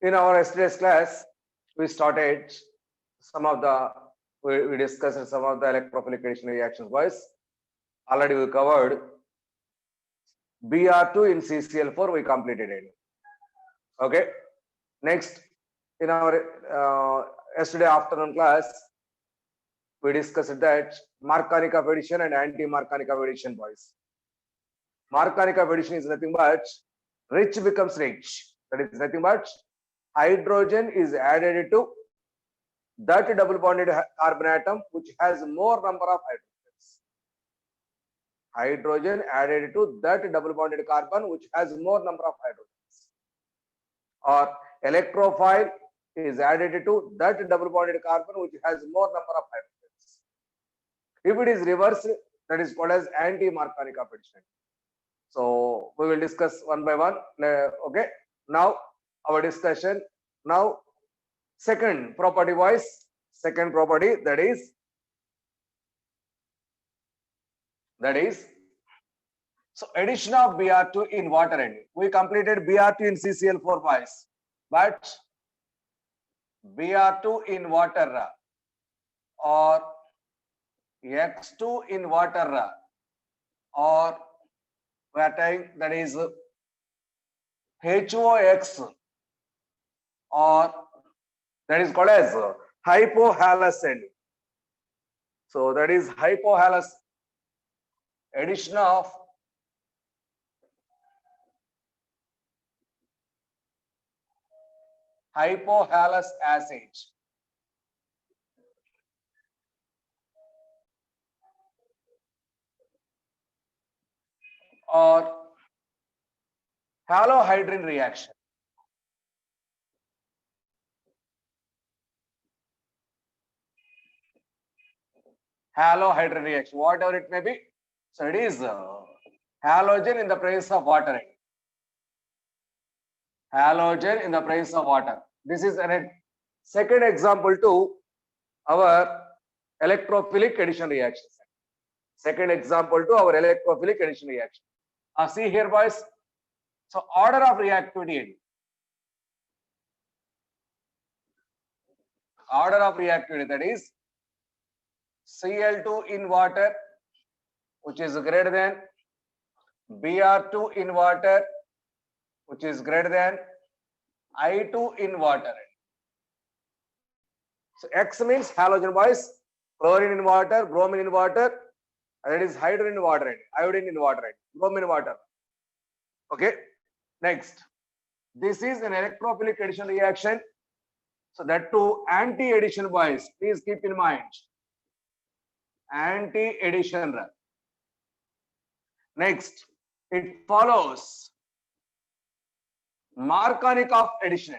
In our yesterday's class, we started we discussed some of the electrophilic addition reactions. Boys, already we covered Br2 in CCl4. We completed it. Okay. Next, in our yesterday afternoon class, we discussed that Markovnikov of addition and anti-Markovnikov of addition, boys. Markovnikov of addition is nothing but rich becomes rich. That is nothing but hydrogen is added to that double bonded carbon atom which has more number of hydrogens. Hydrogen added to that double bonded carbon which has more number of hydrogens. Or electrophile is added to that double bonded carbon which has more number of hydrogens. If it is reversed, that is called as anti-Markovnikov addition. So we will discuss one by one. Okay. Now our discussion. Now second property wise, second property that is so addition of Br2 in water. And we completed Br2 in CCl4 boys, but Br2 in water or X2 in water or we are saying that is HOX or that is called as hypohalocene. So that is hypohalous addition of hypohalous acid or halohydrin reaction. Halohydrin reaction, whatever it may be. So it is halogen in the presence of water. Halogen in the presence of water. This is a second example to our electrophilic addition reaction. Second example to our electrophilic addition reaction. See here, boys. So order of reactivity. Order of reactivity, that is Cl2 in water, which is greater than Br2 in water, which is greater than I2 in water. So X means halogen, boys. Chlorine in water, bromine in water, that is hydrogen in water, iodine in water, bromine in water. Okay. Next, this is an electrophilic addition reaction. So that too anti-addition, boys. Please keep in mind. Anti-addition. Next, it follows Markovnikov addition.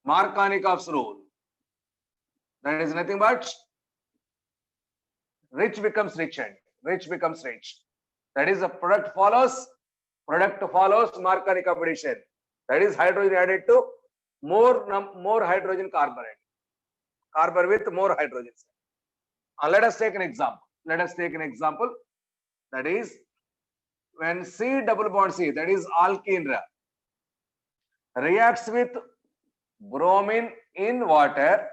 Markovnikov's rule. That is nothing but rich becomes rich and rich becomes rich. That is the product follows Markovnikov addition. That is hydrogen added to more hydrogen carbon with more hydrogens. Let us take an example. That is when C double bond C, that is alkene, reacts with bromine in water,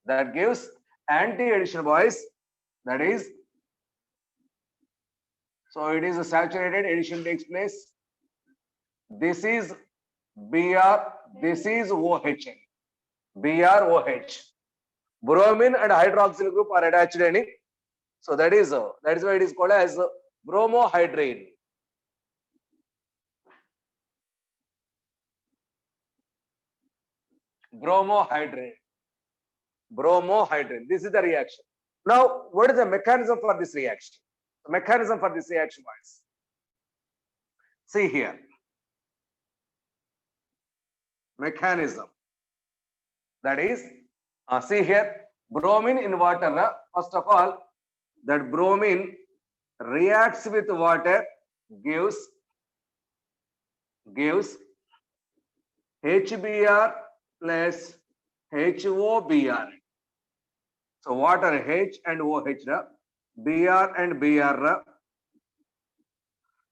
that gives anti-addition, boys. That is, so it is a saturated addition takes place. This is Br, this is OH. BrOH. Bromine and hydroxyl group are attached. So that is why it is called as bromohydrin. Bromohydrin. This is the reaction. Now, what is the mechanism for this reaction? The mechanism for this reaction is, see here. Mechanism. That is, see here, bromine in water. First of all, that bromine reacts with water, gives HBr plus HOBr. So water H and OH, Br and Br.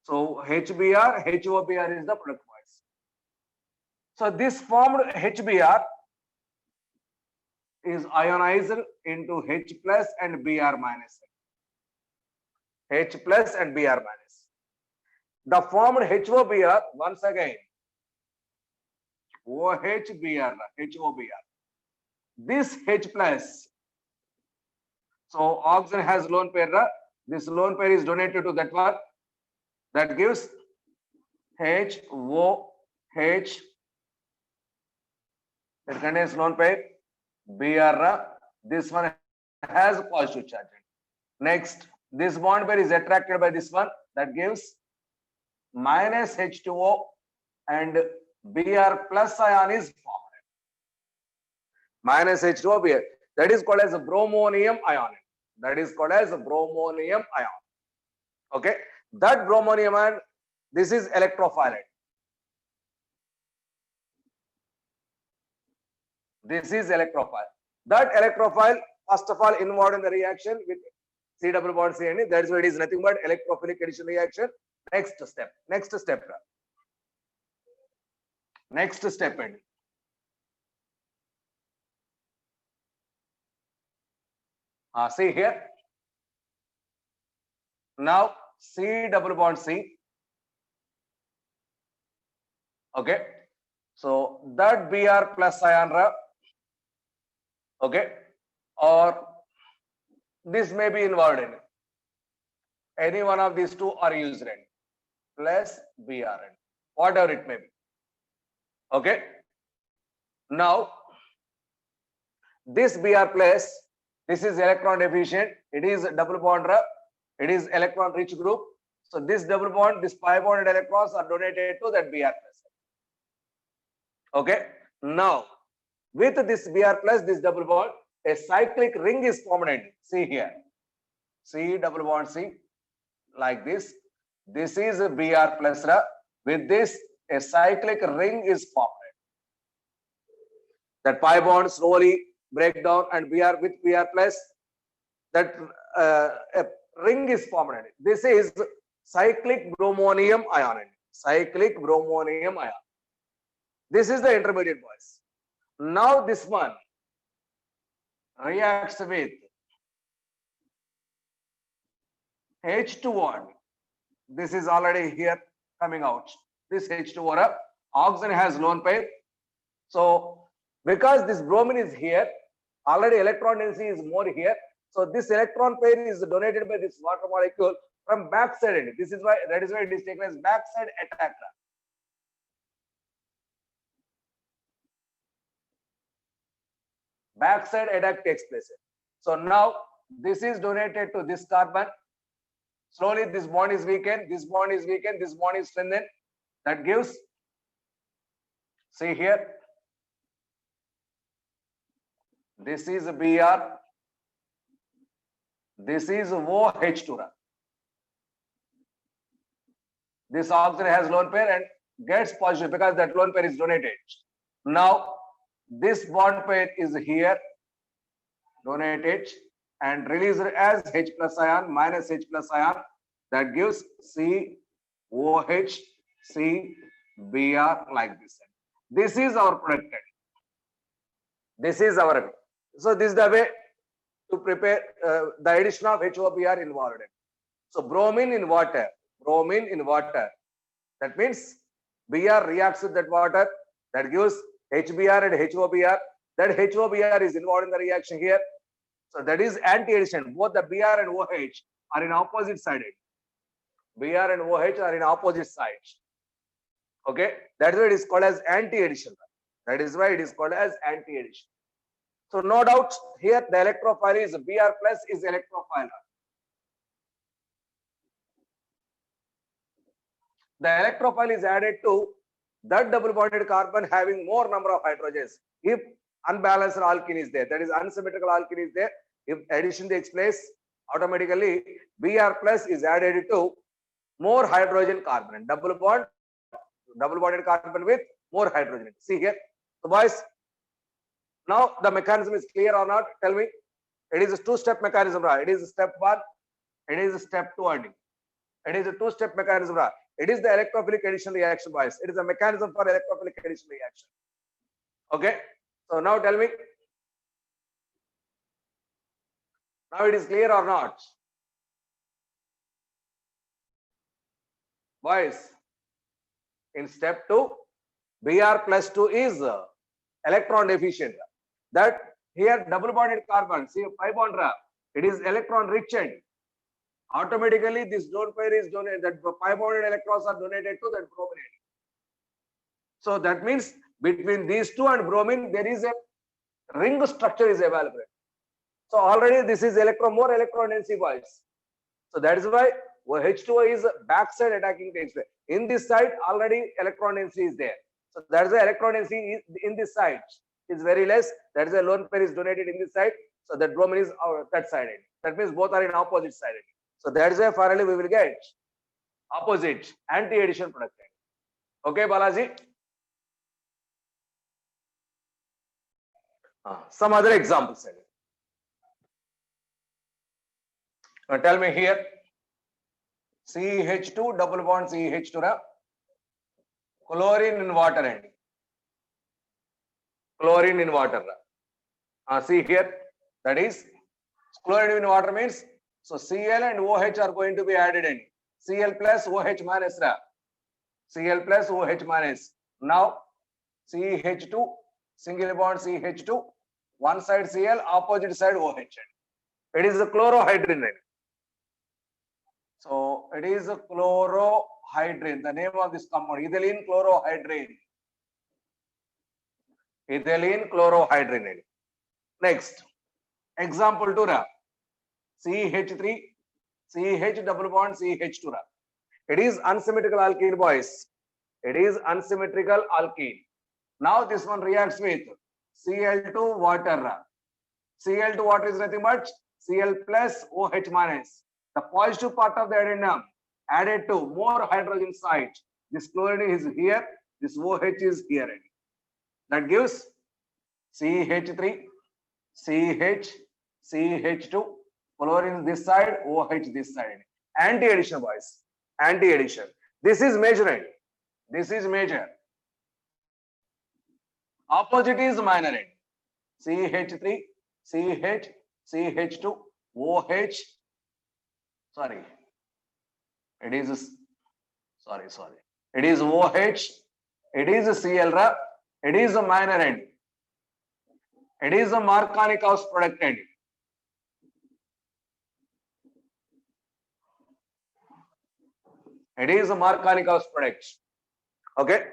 So So HBr, HOBr is the product wise. So this formed HBr is ionized into H plus and Br minus. H plus and Br minus. The formed HOBr once again OHBr, HOBr. This H plus. So oxygen has lone pair. This lone pair is donated to that one. That gives HOH. It contains lone pair. Br. This one has positive charge. Next, this bond pair is attracted by this one. That gives minus H2O and Br plus ion is formed. Minus H2O Br. That is called as a bromonium ion. That is called as a bromonium ion. Okay. That bromonium ion, this is electrophyllite. This is electrophile. That electrophile, first of all, involved in the reaction with C double bond C and that is why it is nothing but electrophilic addition reaction. Next step. Next step. Next step. See here. Now C double bond C. Okay. So that Br plus ion. Okay. Or this may be involved in any one of these two are used in plus Brn, whatever it may be. Okay. Now this Br plus, this is electron deficient. It is double bond. It is electron rich group. So this double bond, this pi bonded electrons are donated to that Br plus. Okay. Now with this Br plus, this double bond, a cyclic ring is formed. See here. C double bond C like this. This is a Br plus. With this, a cyclic ring is formed. That pi bond slowly break down and Br with Br plus, that a ring is formed. This is cyclic bromonium ion. Cyclic bromonium ion. This is the intermediate boys. Now this one reacts with H2O. This is already here coming out. This H2O, oxygen has lone pair. So because this bromine is here, already electron density is more here. So this electron pair is donated by this water molecule from backside end. This is why, that is why it is taken as backside attack. Backside attack takes place. So now this is donated to this carbon. Slowly this bond is weakened, this bond is weakened, this bond is strengthened. That gives, see here, this is Br, this is OH2. This oxygen has lone pair and gets positive because that lone pair is donated. Now this bond pair is here, donated and released as H plus ion minus H plus ion. That gives COH, CBr like this. This is our product. This is our. So this is the way to prepare the addition of HOBr involved. So bromine in water. Bromine in water. That means Br reacts with that water. That gives HBr and HOBr. That HOBr is involved in the reaction here. So that is anti-addition. Both the Br and OH are in opposite sided. Br and OH are in opposite sides. Okay. That's why it is called as anti-addition. That is why it is called as anti-addition. So no doubt here the electrophile is Br plus is electrophile. The electrophile is added to that double bonded carbon having more number of hydrogens. If unbalanced alkene is there, that is unsymmetrical alkene is there, if addition takes place, automatically Br plus is added to more hydrogen carbon. Double bonded carbon with more hydrogen. See here. So boys, now the mechanism is clear or not? Tell me. It is a two-step mechanism. It is step 1, it is step 2 only. It is a two-step mechanism. It is the electrophilic addition reaction, boys. It is a mechanism for electrophilic addition reaction. Okay. So now tell me. Now it is clear or not? Boys, in step 2, Br plus 2 is electron deficient. That here double bonded carbon, see 5 bond, it is electron rich end. Automatically this lone pair is donated, that 5 bonded electrons are donated to that bromine. So that means between these two and bromine, there is a ring structure is available. So already this is more electron density, boys. So that is why H2O is backside attacking takes place. In this side, already electron density is there. So that is the electron density in this side is very less. That is a lone pair is donated in this side. So that bromine is that side. That means both are in opposite side. So that is why finally we will get opposite anti-addition product. Okay, Balaji. Some other examples. Now tell me here. CH2 double bond CH2 chlorine in water and chlorine in water. See here, that is chlorine in water means so Cl and OH are going to be added in Cl plus OH minus Cl plus OH minus. Now CH2 single bond CH2, one side Cl, opposite side OH. It is a chlorohydrin. So it is a chlorohydrin. The name of this compound, ethylene chlorohydrin. Ethylene chlorohydrin. Next, example 2. CH3, CH double bond CH2. It is unsymmetrical alkene, boys. It is unsymmetrical alkene. Now this one reacts with Cl2 water. Cl2 water is nothing but Cl plus OH minus. The positive part of the addendum added to more hydrogen side. This chlorine is here, this OH is here. That gives CH3, CH, CH2, chlorine this side, OH this side. Anti-addition, boys. Anti-addition. This is major. This is major. Opposite is minor end. CH3, CH, CH2, OH. Sorry. It is sorry. It is OH. It is Cl. It is a minor end. It is a Markovnikov product end. It is a Markovnikov product. Okay.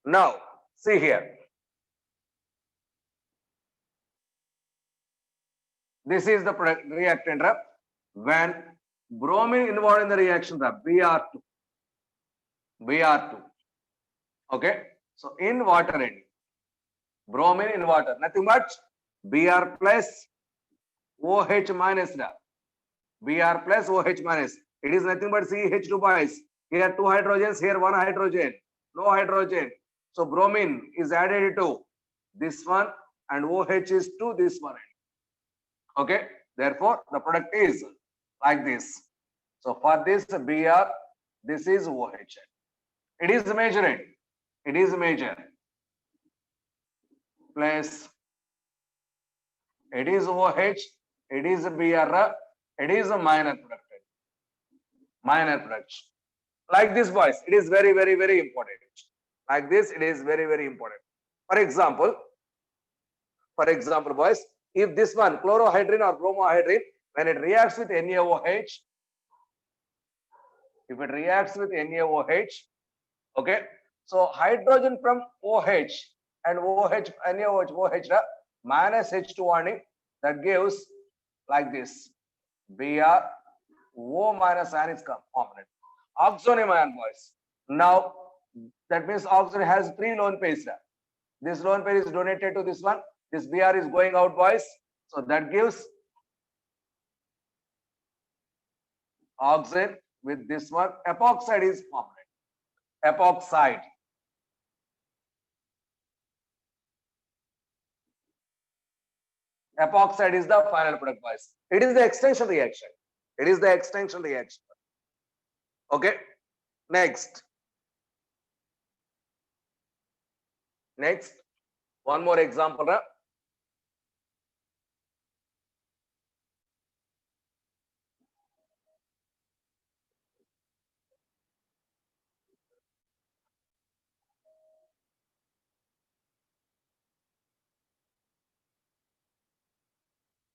Now see here. This is the reactant when bromine involved in the reaction, Br2. Br2. Okay. So in water end, bromine in water, nothing but Br plus OH minus. Br plus OH minus. It is nothing but CH2, boys. Here 2 hydrogens, here 1 hydrogen. No hydrogen. So bromine is added to this one and OH is to this one. Okay. Therefore, the product is like this. So for this Br, this is OH. It is major. It is major. Plus it is OH, it is Br, it is a minor product. Minor product. Like this, boys, it is very important. Like this, it is very important. For example, boys, if this one chlorohydrin or bromohydrin, when it reacts with NaOH, if it reacts with NaOH, okay, so hydrogen from OH and OH, NaOH, OH minus H2 that gives like this, Br, O minus ion is component. Oxonium ion, boys. Now, that means oxygen has 3 lone pairs. This lone pair is donated to this one. This Br is going out, boys. So that gives oxygen with this one. Epoxide is permanent. Epoxide. Epoxide is the final product, boys. It is the extension reaction. It is the extension reaction. Okay. Next, one more example.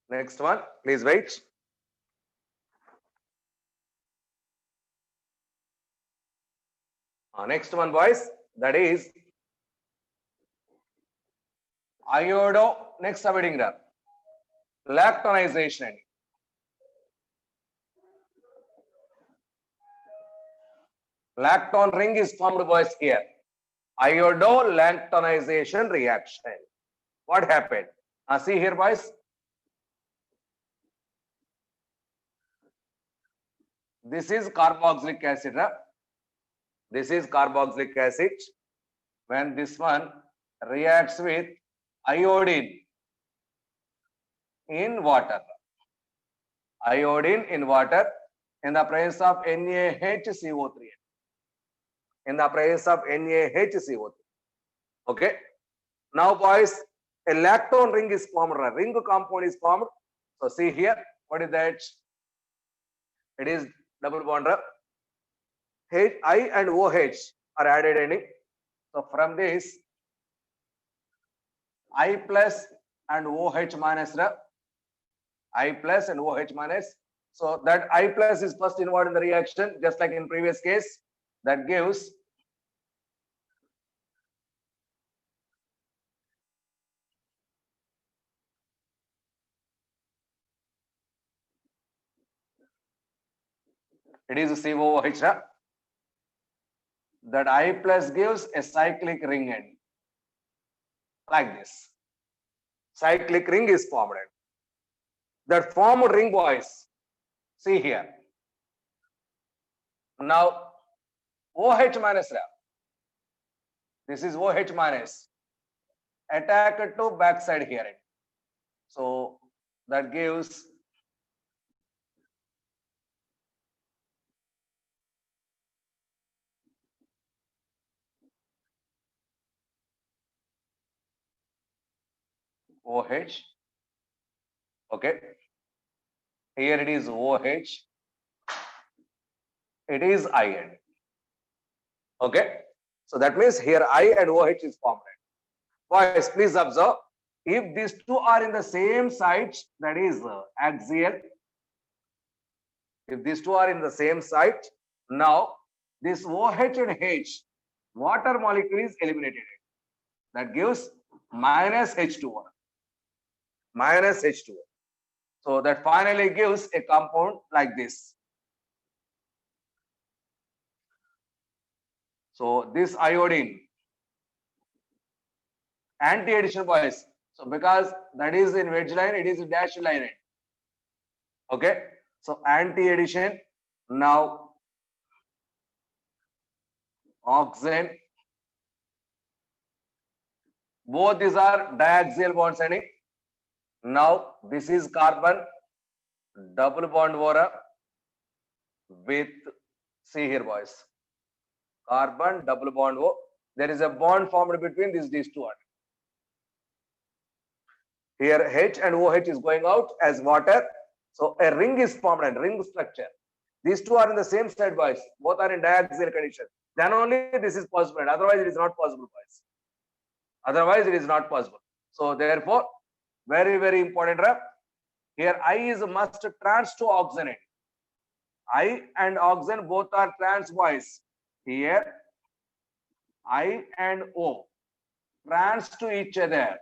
Next one, please wait. Next one, boys, that is iodo. Next heading, lactonization. Lacton ring is formed, boys, here. Iodo-lactonization reaction. What happened? See here, boys. This is carboxylic acid. This is carboxylic acid. When this one reacts with iodine in water, iodine in water in the presence of NaHCO3. In the presence of NaHCO3. Okay. Now, boys, a lactone ring is formed. A ring compound is formed. So, see here. What is that? It is double bond. I and OH are added in it. So, from this, I plus and OH minus, I plus and OH minus. So, that I plus is first involved in the reaction, just like in previous case. That gives it is COOH. That I plus gives a cyclic ring end. Like this. Cyclic ring is formed. That formed ring, boys, see here. Now, OH minus, this is OH minus, attack to backside here. So, that gives OH. Okay. Here it is OH. It is iron. Okay. So that means here I and OH is formed. Boys, please observe. If these two are in the same site, that is axial. If these two are in the same site, now this OH and H, water molecule is eliminated. That gives minus H2O. Minus H2O. So that finally gives a compound like this. So this iodine, anti-addition, boys. So because that is in wedge line, it is a dashed line. Okay. So anti-addition. Now oxygen. Both these are diaxial bonds. Now this is carbon double bond over with, see here, boys, carbon double bond O. There is a bond formed between these two. Here H and OH is going out as water. So a ring is formed and ring structure. These two are in the same side, boys. Both are in diaxial condition. Then only this is possible. Otherwise, it is not possible, boys. Otherwise, it is not possible. So therefore, very, very important. Here I is must trans to oxygen. I and oxygen both are trans, boys. Here I and O trans to each other.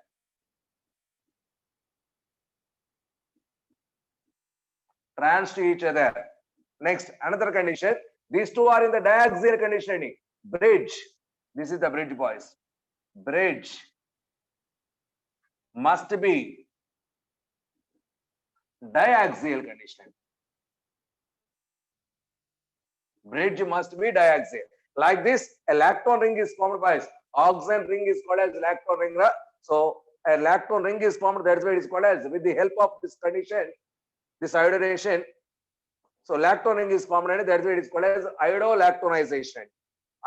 Trans to each other. Next, another condition. These two are in the diaxial conditioning. Bridge. This is the bridge, boys. Bridge must be diaxial conditioning. Bridge must be diaxial. Like this, a lactone ring is formed by oxygen ring is called as lactone ring. So a lactone ring is formed. That's why it is called as, with the help of this condition, this iodination. So lactone ring is formed and that's why it is called as iodolactonization.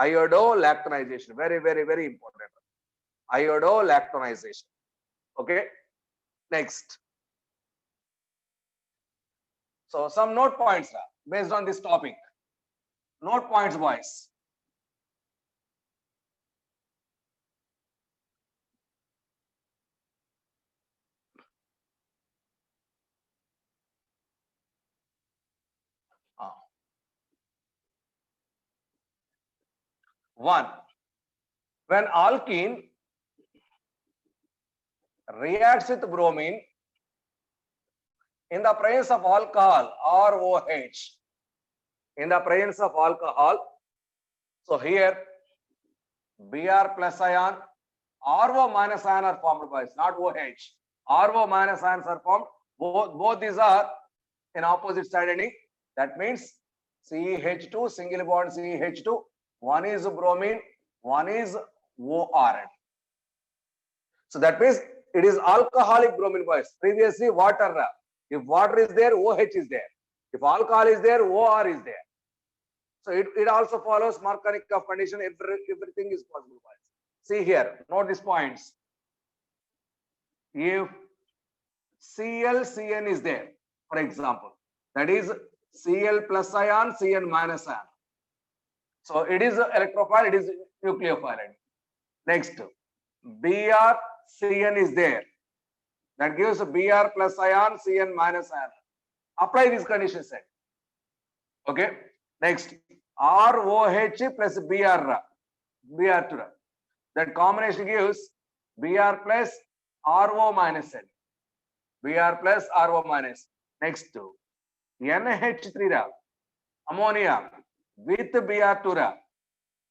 Iodolactonization. Very, very, very important. Iodolactonization. Okay. Next. So some note points based on this topic. Note points, boys. One, when alkene reacts with bromine in the presence of alcohol or OH, in the presence of alcohol, so here Br plus ion, RO minus ion are formed, boys, not OH. RO minus ions are formed. Both these are in opposite side ending. That means CH2, single bond CH2. One is bromine, one is OR. So that means it is alcoholic bromine, boys. Previously water. If water is there, OH is there. If alcohol is there, OR is there. So it also follows Markovnikov condition. Everything is possible, boys. See here, note these points. If ClCN is there, for example, that is Cl plus ion, Cn minus ion. So it is electrophile, it is nucleophile. Next, BrCN is there. That gives Br plus ion, Cn minus ion. Apply these conditions. Okay. Next, ROH plus Br2. That combination gives Br plus RO minus N. Br plus RO minus. Next, NH3 ammonia with Br2.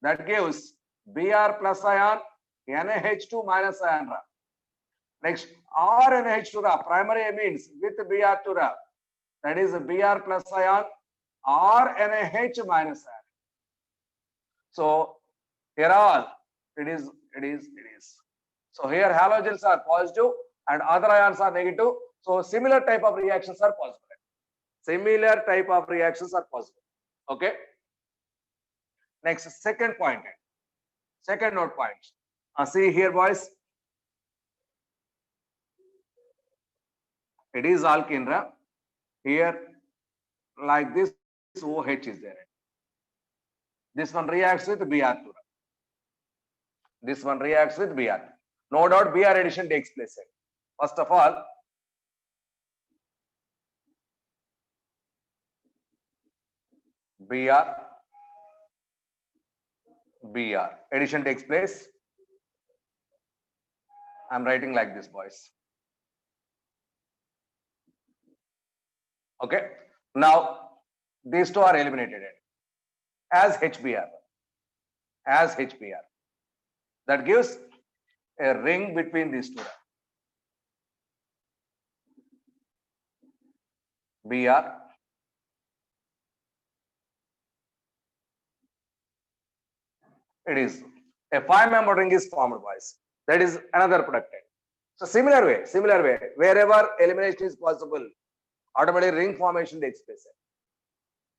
That gives Br plus ion, NH2 minus ion. Next, RNH2 primary amines with Br2. That is Br plus ion, RNH minus ion. So here all it is. So here halogens are positive and other ions are negative. So similar type of reactions are possible. Similar type of reactions are possible. Okay. Next, second point. Second note point. See here, boys. It is alkene. Here, like this, OH is there. This one reacts with Br2. This one reacts with Br. No doubt Br addition takes place. First of all, Br addition takes place. I'm writing like this, boys. Okay. Now these two are eliminated as HBr. As HBr. That gives a ring between these two. Br. It is a 5-member ring is formed, boys. That is another product. So similar way, wherever elimination is possible, automatically ring formation takes place.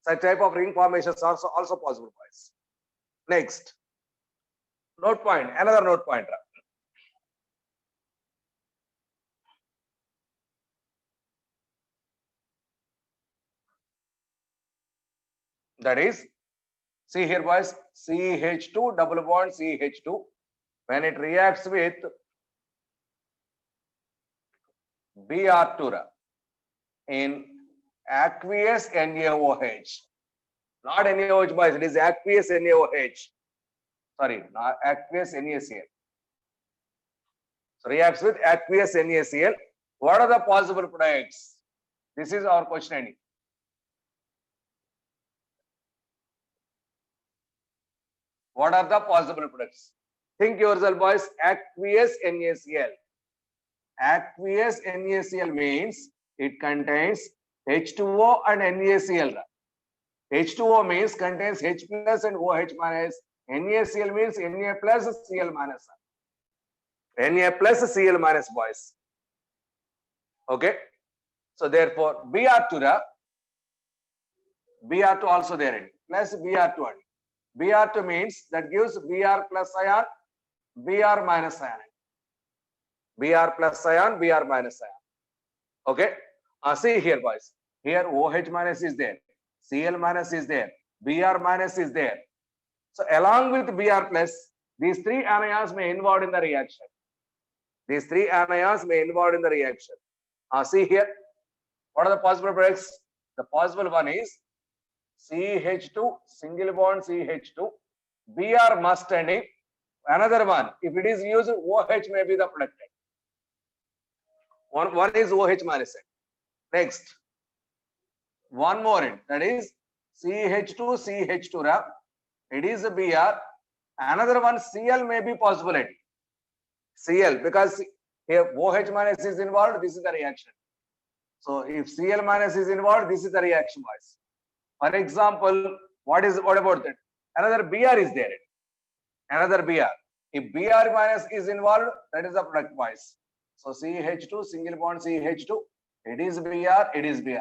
Such type of ring formations are also possible, boys. Next, note point, another note point. That is, see here, boys, CH2 double bond CH2. When it reacts with Br2 in aqueous NaOH, not NaOH, boys, it is aqueous NaOH. Sorry, not aqueous NaCl. So reacts with aqueous NaCl. What are the possible products? This is our question. What are the possible products? Think yourself, boys. Aqueous NaCl. Aqueous NaCl means it contains H2O and NaCl. H2O means contains H plus and OH minus. NaCl means Na plus Cl minus. Na plus Cl minus, boys. Okay. So therefore, Br2 Br2 also there in plus Br2 only. Br2 means that gives Br plus ion, Br minus ion. Br plus ion, Br minus ion. Okay. See here, boys. Here OH minus is there, Cl minus is there, Br minus is there. So along with Br plus, these three anions may involved in the reaction. These three anions may involved in the reaction. See here, what are the possible products? The possible one is CH2, single bond CH2, Br must ending. Another one, if it is used, OH may be the product. One is OH minus end. Next, one more end, that is CH2, CH2, it is a Br. Another one, Cl may be possible end. Cl, because here OH minus is involved, this is the reaction. So if Cl minus is involved, this is the reaction, boys. For example, what about that? Another Br is there. Another Br. If Br minus is involved, that is the product, boys. So CH2, single bond CH2, it is Br, it is Br.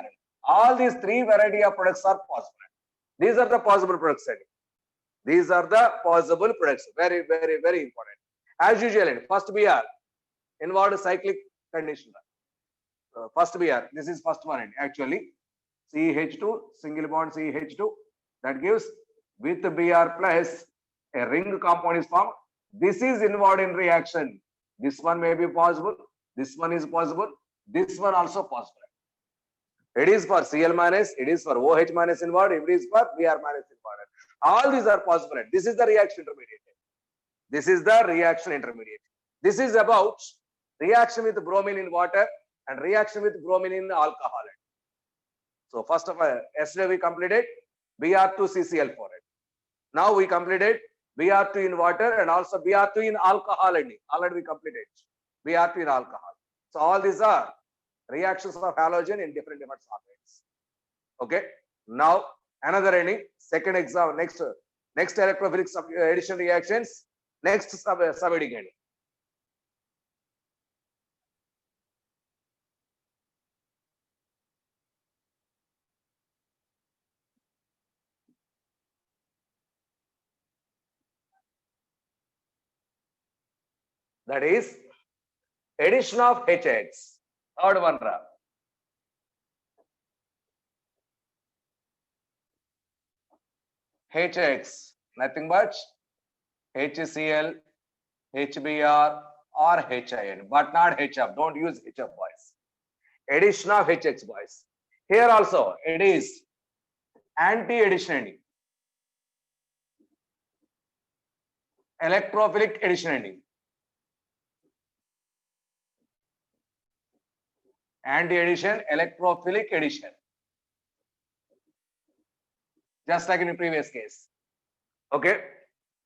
All these three variety of products are possible. These are the possible products. These are the possible products. Very, very, very important. As usual, first Br involved cyclic condition. First Br, this is first one actually. CH2, single bond CH2, that gives with Br plus a ring compound is formed. This is involved in reaction. This one may be possible. This one is possible. This one also possible. It is for Cl minus. It is for OH minus involved. It is for Br minus involved. All these are possible. This is the reaction intermediate. This is the reaction intermediate. This is about reaction with bromine in water and reaction with bromine in alcohol. So first of all, yesterday we completed Br2CCl4. Now we completed Br2 in water and also Br2 in alcohol. Already we completed Br2 in alcohol. So all these are reactions of halogen in different solvents. Okay. Now another second exam, next electrophilic addition reactions, next subheading. That is addition of HX. Third one. HX, nothing but HCl, HBr or HIN, but not HF. Don't use HF, boys. Addition of HX, boys. Here also it is anti-addition. Electrophilic addition. Anti-addition, electrophilic addition. Just like in the previous case. Okay.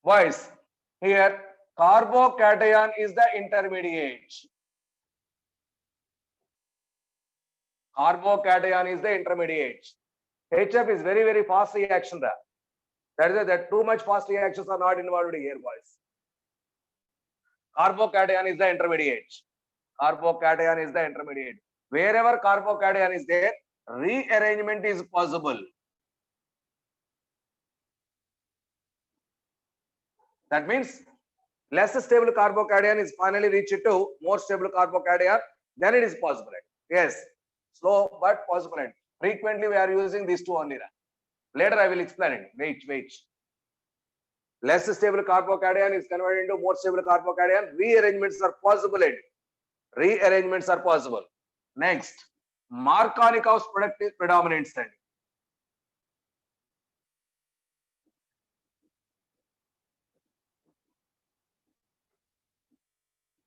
Boys, here carbocation is the intermediate. Carbocation is the intermediate. HF is very, very fast reaction there. That is that too much fast reactions are not involved here, boys. Carbocation is the intermediate. Carbocation is the intermediate. Wherever carbocation is there, rearrangement is possible. That means less stable carbocation is finally reached to more stable carbocation, then it is possible. Yes, slow but possible. Frequently we are using these two only. Later I will explain it. Wait. Less stable carbocation is converted into more stable carbocation. Rearrangements are possible. Rearrangements are possible. Next, Markovnikov's product is predominant.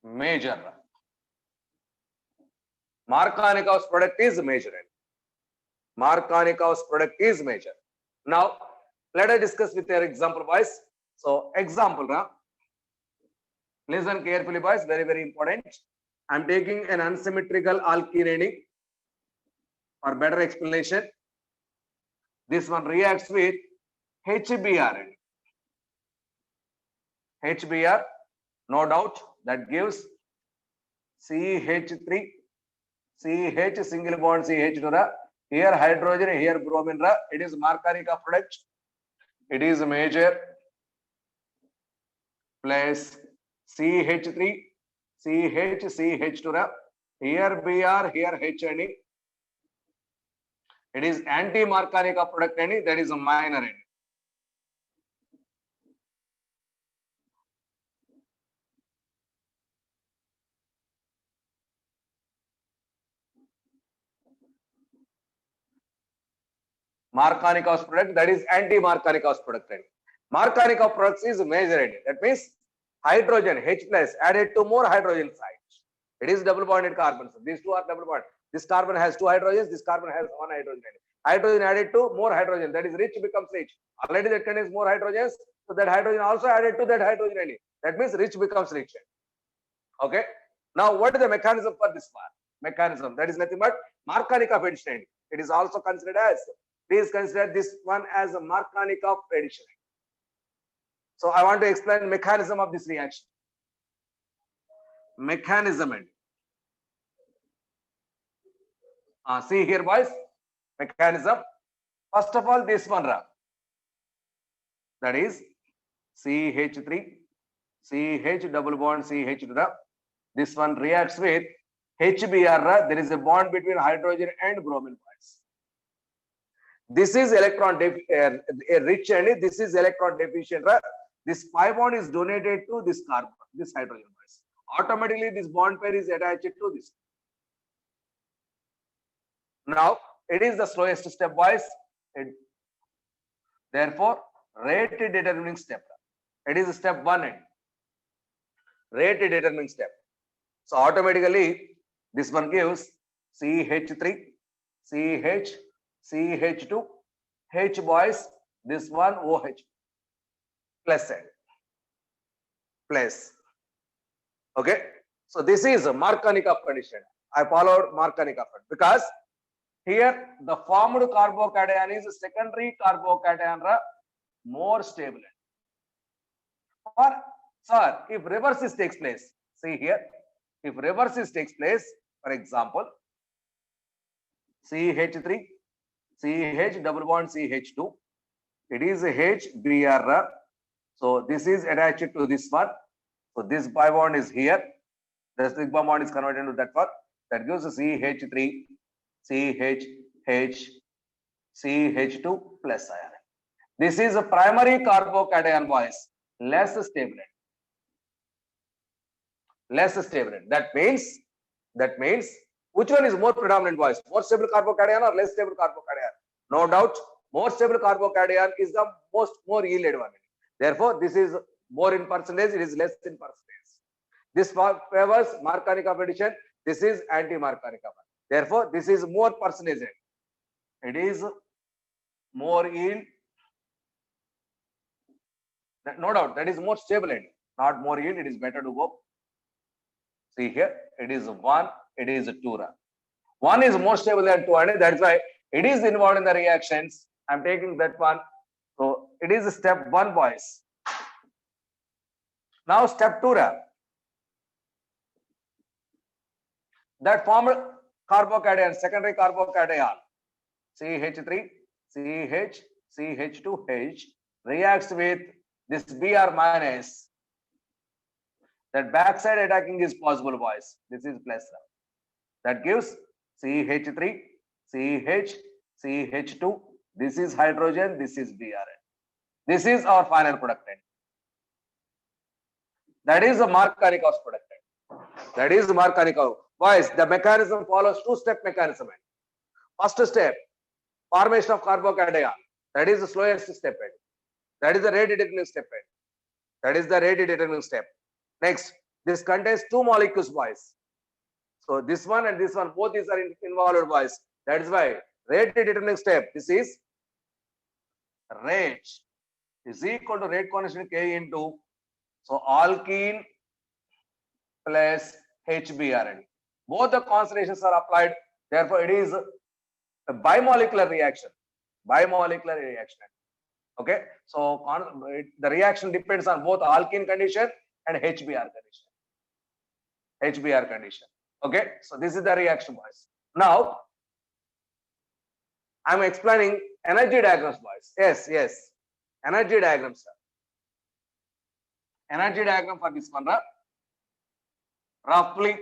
Major. Markovnikov's product is major. Markovnikov's product is major. Now, let us discuss with your example, boys. So, example, listen carefully, boys. Very, very important. I am taking an unsymmetrical alkene for better explanation. This one reacts with HBr. HBr, no doubt, that gives CH3, CH single bond CH2, Here hydrogen, here bromine. It is Markovnikov product. It is major plus CH3, CH, CH2. Here Br, here H and E. It is anti-Markovnikov product and that is a minor end. Markovnikov's product, that is anti-Markovnikov's product. Markovnikov products is major end. That means hydrogen H plus added to more hydrogen sides. It is double bonded carbons. These two are double bonded. This carbon has two hydrogens. This carbon has one hydrogen. Hydrogen added to more hydrogen. That is rich becomes rich. Already that contains more hydrogens. So that hydrogen also added to that hydrogen. That means rich becomes rich. Okay. Now what is the mechanism for this part? Mechanism, that is nothing but Markovnikov addition. It is also considered as, please consider this one as a Markovnikov addition. So I want to explain mechanism of this reaction. Mechanism. See here, boys. Mechanism. First of all, this one, that is CH3, CH double bond CH. This one reacts with HBr. There is a bond between hydrogen and bromine. This is electron rich and this is electron deficient. This pi bond is donated to this carbon, this hydrogen. Automatically, this bond pair is attached to this. Now, it is the slowest step, boys. Therefore, rate determining step. It is step 1 rate determining step. So automatically, this one gives CH3, CH, CH2, H, boys. This one OH plus end. Plus. Okay. So this is a Markovnikov condition. I followed Markovnikov because here the formed carbocation is a secondary carbocation more stable. Or sir, if reverses takes place, see here, if reverses takes place, for example, CH3, CH double bond CH2, it is HBr. So this is attached to this one. So this pi bond is here. The sigma bond is converted into that one. That gives a CH3, CH, CH2 plus ion. This is a primary carbocation, boys. Less stable. Less stable. That means which one is more predominant, boys? More stable carbocation or less stable carbocation? No doubt, more stable carbocation is the more yielded one. Therefore, this is more in percentage, it is less in percentage. This favors Markovnikov addition, this is anti-Markovnikov. Therefore, this is more percentage. It is more yield. No doubt, that is more stable end, not more yield. It is better to go. See here, it is 1, it is 2. 1 is more stable than 2, and that's why it is involved in the reactions. I'm taking that one. So it is step 1, boys. Now step 2. That formed carbocation, secondary carbocation, CH3, CH, CH2H reacts with this Br minus. That backside attacking is possible, boys. This is plus. That gives CH3, CH, CH2. This is hydrogen, this is Br. This is our final product. That is the Markovnikov product. That is the Markovnikov. Boys, the mechanism follows two-step mechanism. First step, formation of carbocation. That is the slowest step. That is the rate determining step. That is the rate determining step. Next, this contains two molecules, boys. So this one and this one, both these are involved, boys. That is why rate determining step. This is rate is equal to rate constant K into, so alkene plus HBr. Both the concentrations are applied. Therefore, it is a bimolecular reaction. Bimolecular reaction. Okay. So the reaction depends on both alkene condition and HBr condition. HBr condition. Okay. So this is the reaction, boys. Now, I'm explaining energy diagrams, boys. Yes. Energy diagrams, sir. Energy diagram for this one, roughly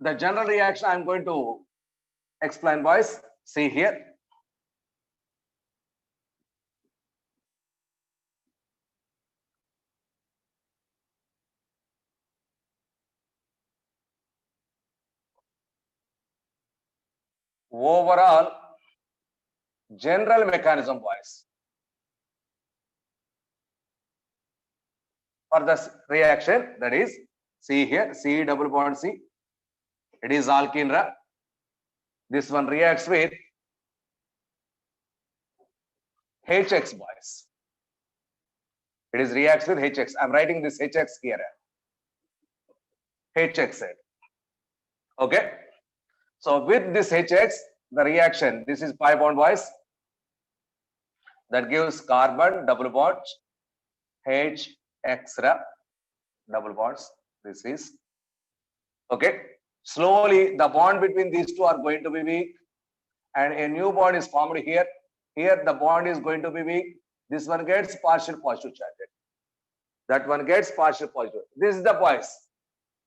the general reaction I'm going to explain, boys. See here. Overall general mechanism, boys, for this reaction, that is, see here, C double bond C, it is alkene. This one reacts with HX, boys. It is reacts with HX. I'm writing this HX here. HX. Okay. So with this HX, the reaction, this is pi bond, boys. That gives carbon double bond HX double bonds. This is okay. Slowly the bond between these two are going to be weak, and a new bond is formed here. Here the bond is going to be weak. This one gets partial positive charge. That one gets partial positive. This is the, boys.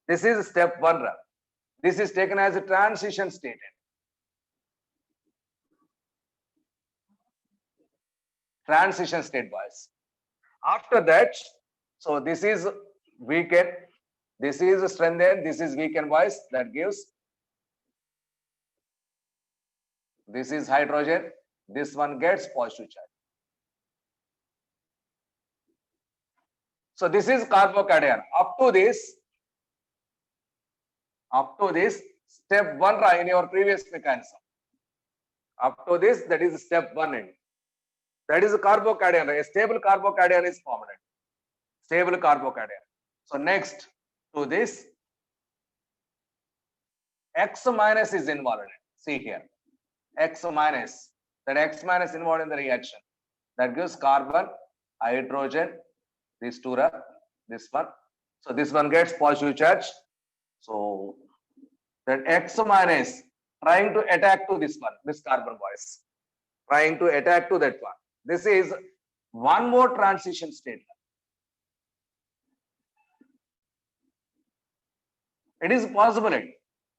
This is step 1. This is taken as a transition state. Transition state, boys. After that, so this is weakened, this is strengthened, this is weakened, boys. That gives, this is hydrogen, this one gets positive charge. So this is carbocation. Up to this step 1 in your previous mechanism. Up to this, that is step 1. That is a carbocation. A stable carbocation is formed. Stable carbocation. So next to this, X minus is involved. See here, X minus. That X minus involved in the reaction. That gives carbon, hydrogen, these two, this one. So this one gets positive charge. So that X minus trying to attack to this one, this carbon, boys. Trying to attack to that one. This is one more transition state. It is possible.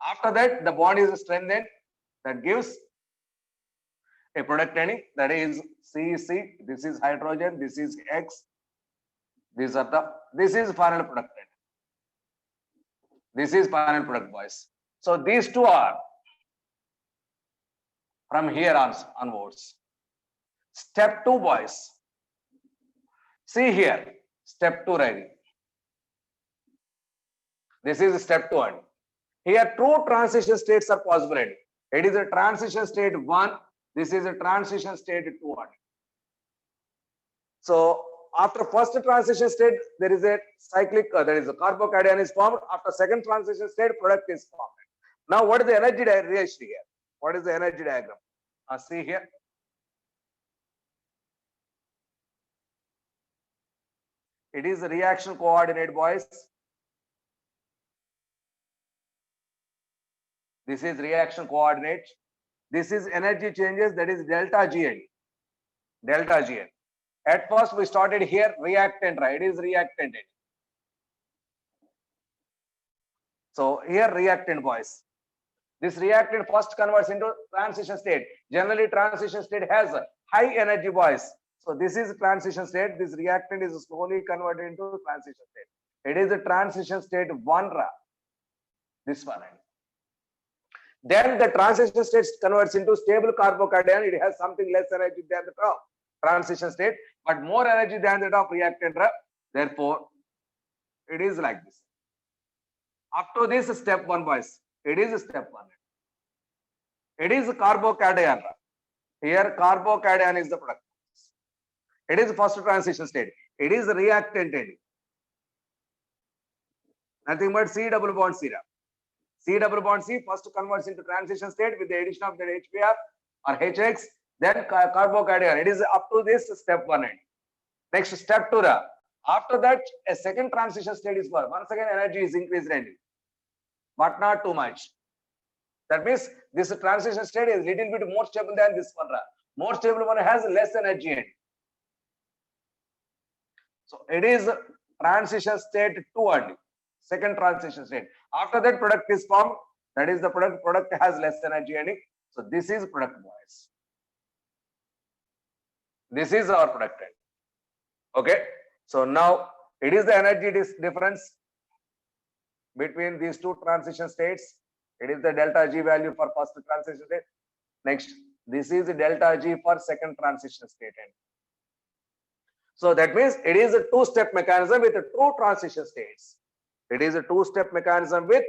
After that, the bond is strengthened. That gives a product, that is CC. This is hydrogen. This is X. These are the. This is final product. This is final product, boys. So these two are from here onwards. Step 2, boys. See here, step 2, right? This is step 2. Here, two transition states are possible. It is a transition state 1. This is a transition state 2. So after first transition state, there is a cyclic, there is a carbocation is formed. After second transition state, product is formed. Now, what is the energy reaction here? What is the energy diagram? See here. It is a reaction coordinate, boys. This is reaction coordinate. This is energy changes, that is delta Gn. Delta Gn. At first we started here reactant, right? It is reactant. So here reactant, boys. This reactant first converts into transition state. Generally transition state has high energy, boys. So this is transition state. This reactant is slowly converted into transition state. It is a transition state 1. This one. Then the transition state converts into stable carbocation. It has something less energy than the top transition state, but more energy than the top reactant. Therefore, it is like this. Up to this step 1, boys. It is step 1. It is carbocation. Here carbocation is the product. It is first transition state. It is reactant. Nothing but C double bond C. C double bond C first converts into transition state with the addition of the HBr or HX, then carbocation. It is up to this step 1. Next step 2. After that, a second transition state is formed. Once again, energy is increased, but not too much. That means this transition state is little bit more stable than this one. More stable one has less energy in it. So it is transition state 2 only. Second transition state. After that, product is formed. That is the product. Product has less energy in it. So this is product boys. This is our product end. Okay. So now it is the energy difference between these two transition states. It is the delta G value for first transition state. Next, this is delta G for second transition state end. So that means it is a two-step mechanism with two transition states. It is a two-step mechanism with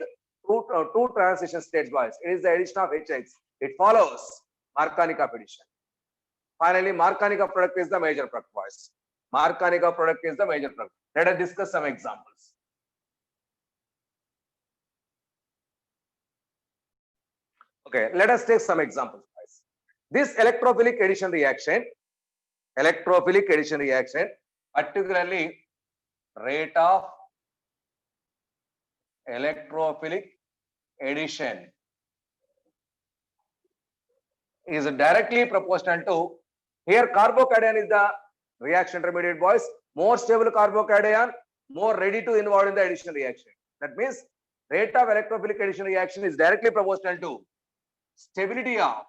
two transition states, boys. It is the addition of Hx. It follows Markovnikov addition. Finally, Markovnikov product is the major product, boys. Markovnikov product is the major product. Let us discuss some examples. Okay, let us take some examples, guys. This electrophilic addition reaction, particularly rate of electrophilic addition is directly proportional to, here carbocation is the reaction intermediate, boys. More stable carbocation, more ready to involve in the addition reaction. That means rate of electrophilic addition reaction is directly proportional to stability of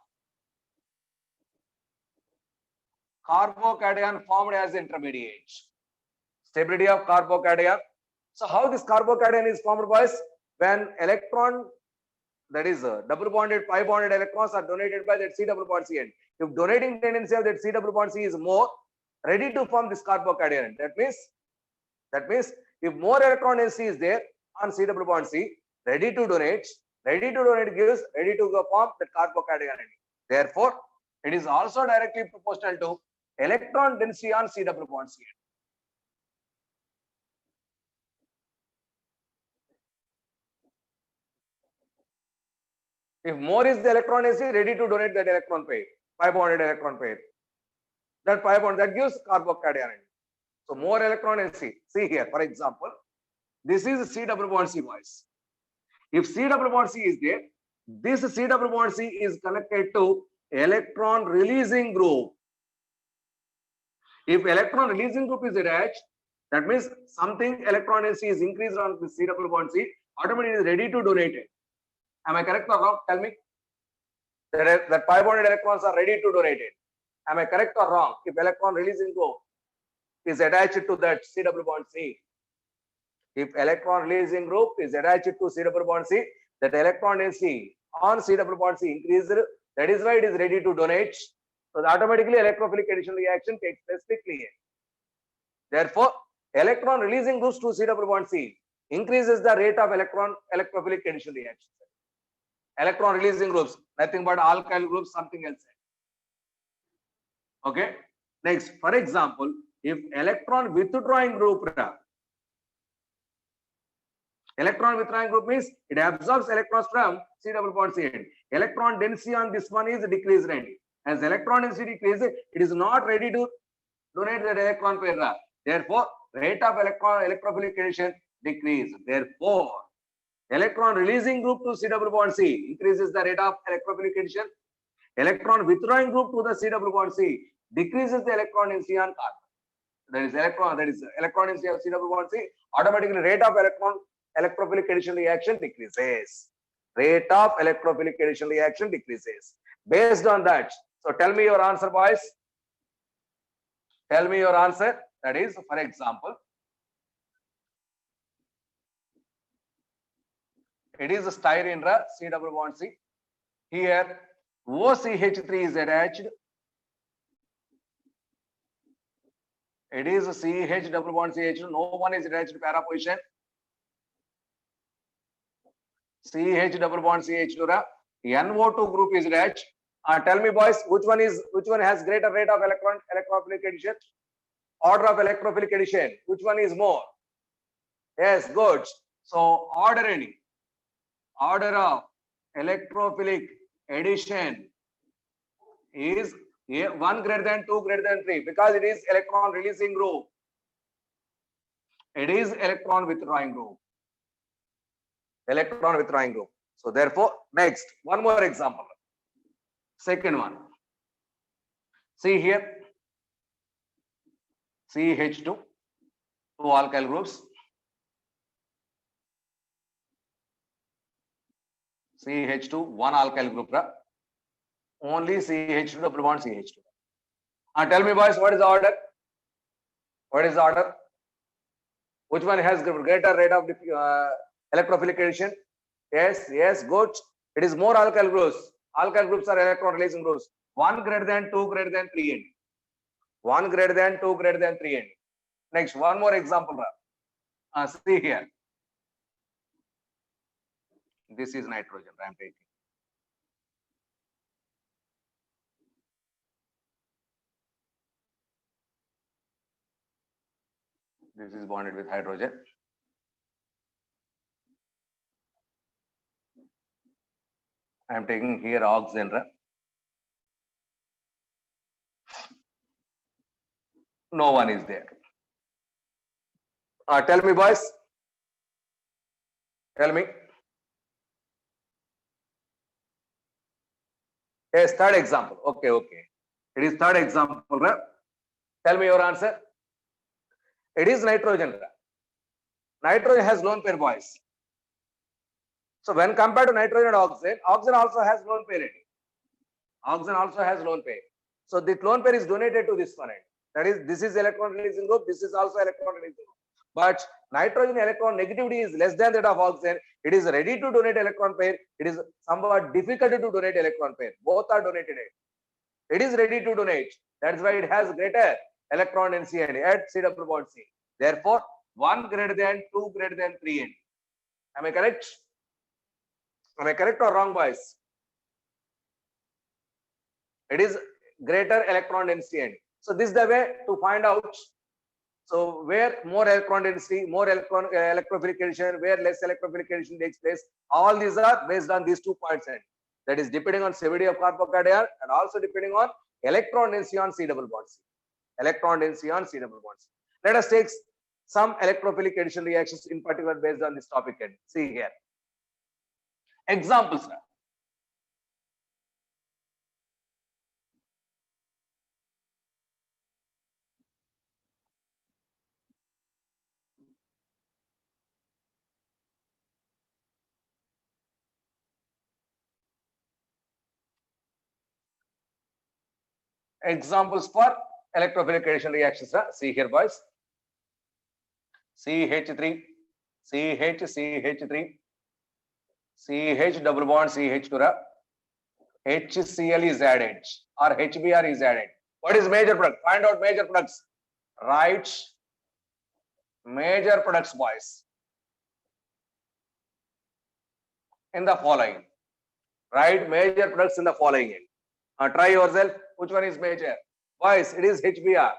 carbocation formed as intermediate. Stability of carbocation. So how this carbocation is formed, boys? When electron, that is double bonded, pi bonded electrons are donated by that C double bond C end. If donating tendency of that C double bond C is more, ready to form this carbocation. That means if more electron density is there on C double bond C, ready to donate gives ready to go form that carbocation. Therefore, it is also directly proportional to electron density on C double bond C. If more is the electron density, ready to donate that electron pair, pi bonded electron pair. That pi bond that gives carbocation. So more electron density. See here, for example, this is C double bond C, boys. If C double bond C is there, this C double bond C is connected to electron releasing group. If electron releasing group is attached, that means something electron density is increased on the C double bond C, automatically is ready to donate it. Am I correct or wrong? Tell me. That pi bonded electrons are ready to donate it. Am I correct or wrong? If electron releasing group is attached to that C double bond C, if electron releasing group is attached to C double bond C, that electron density on C double bond C increased. That is why it is ready to donate. So automatically electrophilic addition reaction takes place quickly. Therefore, electron releasing groups to C double bond C increases the rate of electrophilic addition reaction. Electron releasing groups, nothing but alkyl groups, something else. Okay. Next, for example, if electron withdrawing group means it absorbs electrons from C double bond C end. Electron density on this one is decreased. As electron density decreases, it is not ready to donate that electron pair. Therefore, rate of electrophilic addition decrease. Therefore, electron releasing group to C double bond C increases the rate of electrophilic addition. Electron withdrawing group to the C double bond C decreases the electron density on carbon. That is electron density of C double bond C. Automatically, rate of electrophilic addition reaction decreases. Rate of electrophilic addition reaction decreases. Based on that, so tell me your answer, boys. Tell me your answer. That is, for example, it is a styrene C double bond C. Here, OCH3 is attached. It is a CH double bond CH. No one is attached to para position. CH double bond CH. NO2 group is attached. Tell me, boys, which one has greater rate of electrophilic addition? Order of electrophilic addition. Which one is more? Yes, good. So order of electrophilic addition is 1 greater than 2 greater than 3 because it is electron releasing group. It is electron withdrawing group. So therefore, next, one more example. Second one. See here, CH2, two alkyl groups. CH2, one alkyl group. Only CH2 double bond CH2. Tell me, boys, what is the order? What is the order? Which one has greater rate of electrophilic addition? Yes, yes, good. It is more alkyl groups. Alkyl groups are electron releasing groups. 1 greater than 2 greater than 3 N. 1 greater than 2 greater than 3 N. Next, one more example. See here. This is nitrogen I am taking. This is bonded with hydrogen. I am taking here oxygen. No one is there. Tell me, boys. Tell me. Yes, third example. Okay, okay. It is third example. Tell me your answer. It is nitrogen. Nitrogen has lone pair, boys. So when compared to nitrogen and oxygen, oxygen also has lone pair. Oxygen also has lone pair. So the lone pair is donated to this one end. That is, this is electron releasing group. This is also electron releasing group. But nitrogen electron negativity is less than that of oxygen. It is ready to donate electron pair. It is somewhat difficult to donate electron pair. Both are donated. It is ready to donate. That's why it has greater electron density at C double bond C. Therefore, 1 greater than 2 greater than 3 N. Am I correct? Am I correct or wrong, boys? It is greater electron density N. So this is the way to find out. So where more electron density, more electrophilic addition, where less electrophilic addition takes place. All these are based on these 2 points. That is depending on severity of carbocation and also depending on electron density on C double bond C. Electron density on C double bond C. Let us take some electrophilic addition reactions in particular based on this topic. See here. Examples. Examples for electrophilic addition reactions. See here, boys. CH3, CH3, CH double bond CH2. HCl is added or HBr is added. What is major product? Find out major products. Right. Major products, boys. In the following. Write major products in the following. Try yourself. Which one is major? Boys, it is HBr.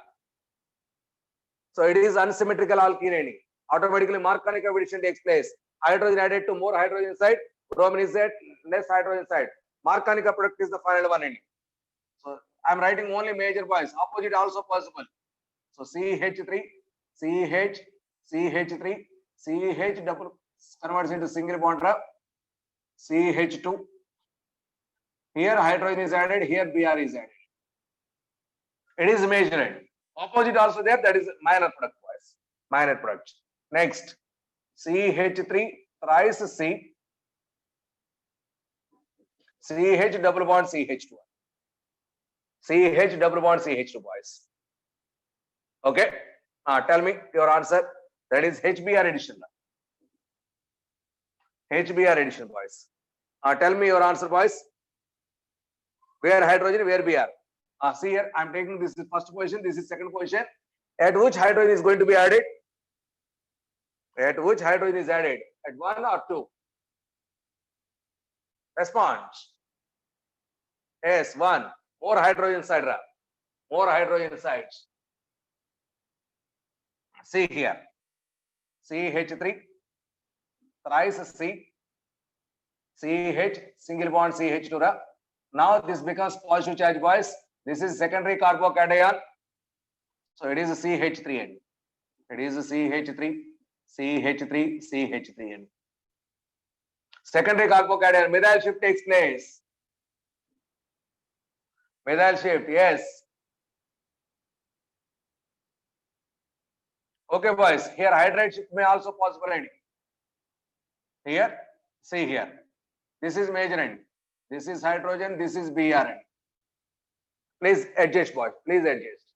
So it is unsymmetrical alkene. Automatically Markovnikov addition takes place. Hydrogen added to more hydrogen side. Bromine is at less hydrogen side. Markovnikov product is the final one. So I am writing only major, boys. Opposite also possible. So CH3, CH, CH3, CH double converts into single bond. CH2. Here hydrogen is added. Here Br is added. It is major. Opposite also there. That is minor product, boys. Minor product. Next, CH3 thrice C. CH double bond CH2. CH double bond CH2, boys. Okay. Tell me your answer. That is HBr addition. HBr addition, boys. Tell me your answer, boys. Where hydrogen, where Br? See here, I am taking this is first position, this is second position. At which hydrogen is going to be added? At which hydrogen is added? At 1 or 2? Response. Yes, 1. More hydrogen side. More hydrogen sides. See here. CH3 thrice C. CH single bond CH2. Now this becomes positive charge, boys. This is secondary carbocation. So it is a CH3N. It is a CH3, CH3, CH3N. Secondary carbocation, methyl shift takes place. Methyl shift, yes. Okay, boys. Here, hydride shift may also possible. Here, see here. This is major end. This is hydrogen. This is Br end. Please adjust, boys. Please adjust.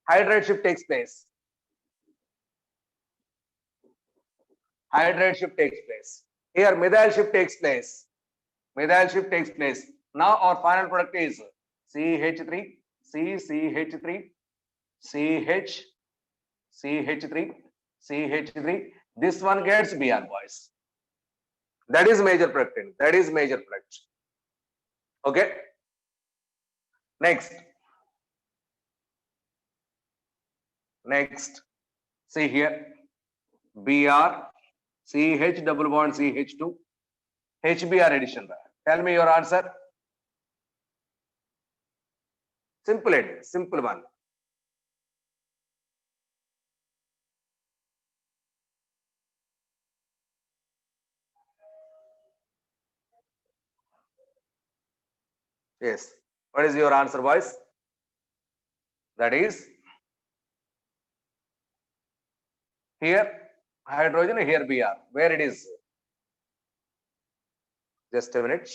Hydride shift takes place. Hydride shift takes place. Here, methyl shift takes place. Methyl shift takes place. Now, our final product is CH3, CH3, CH, CH3, CH3. This one gets Br, boys. That is major product. That is major product. Okay. Next. Next. See here. Br, CH double bond CH2, HBr addition. Tell me your answer. Simple it. Simple one. Yes. What is your answer, boys? That is here hydrogen, here Br. Where it is? Just a minute.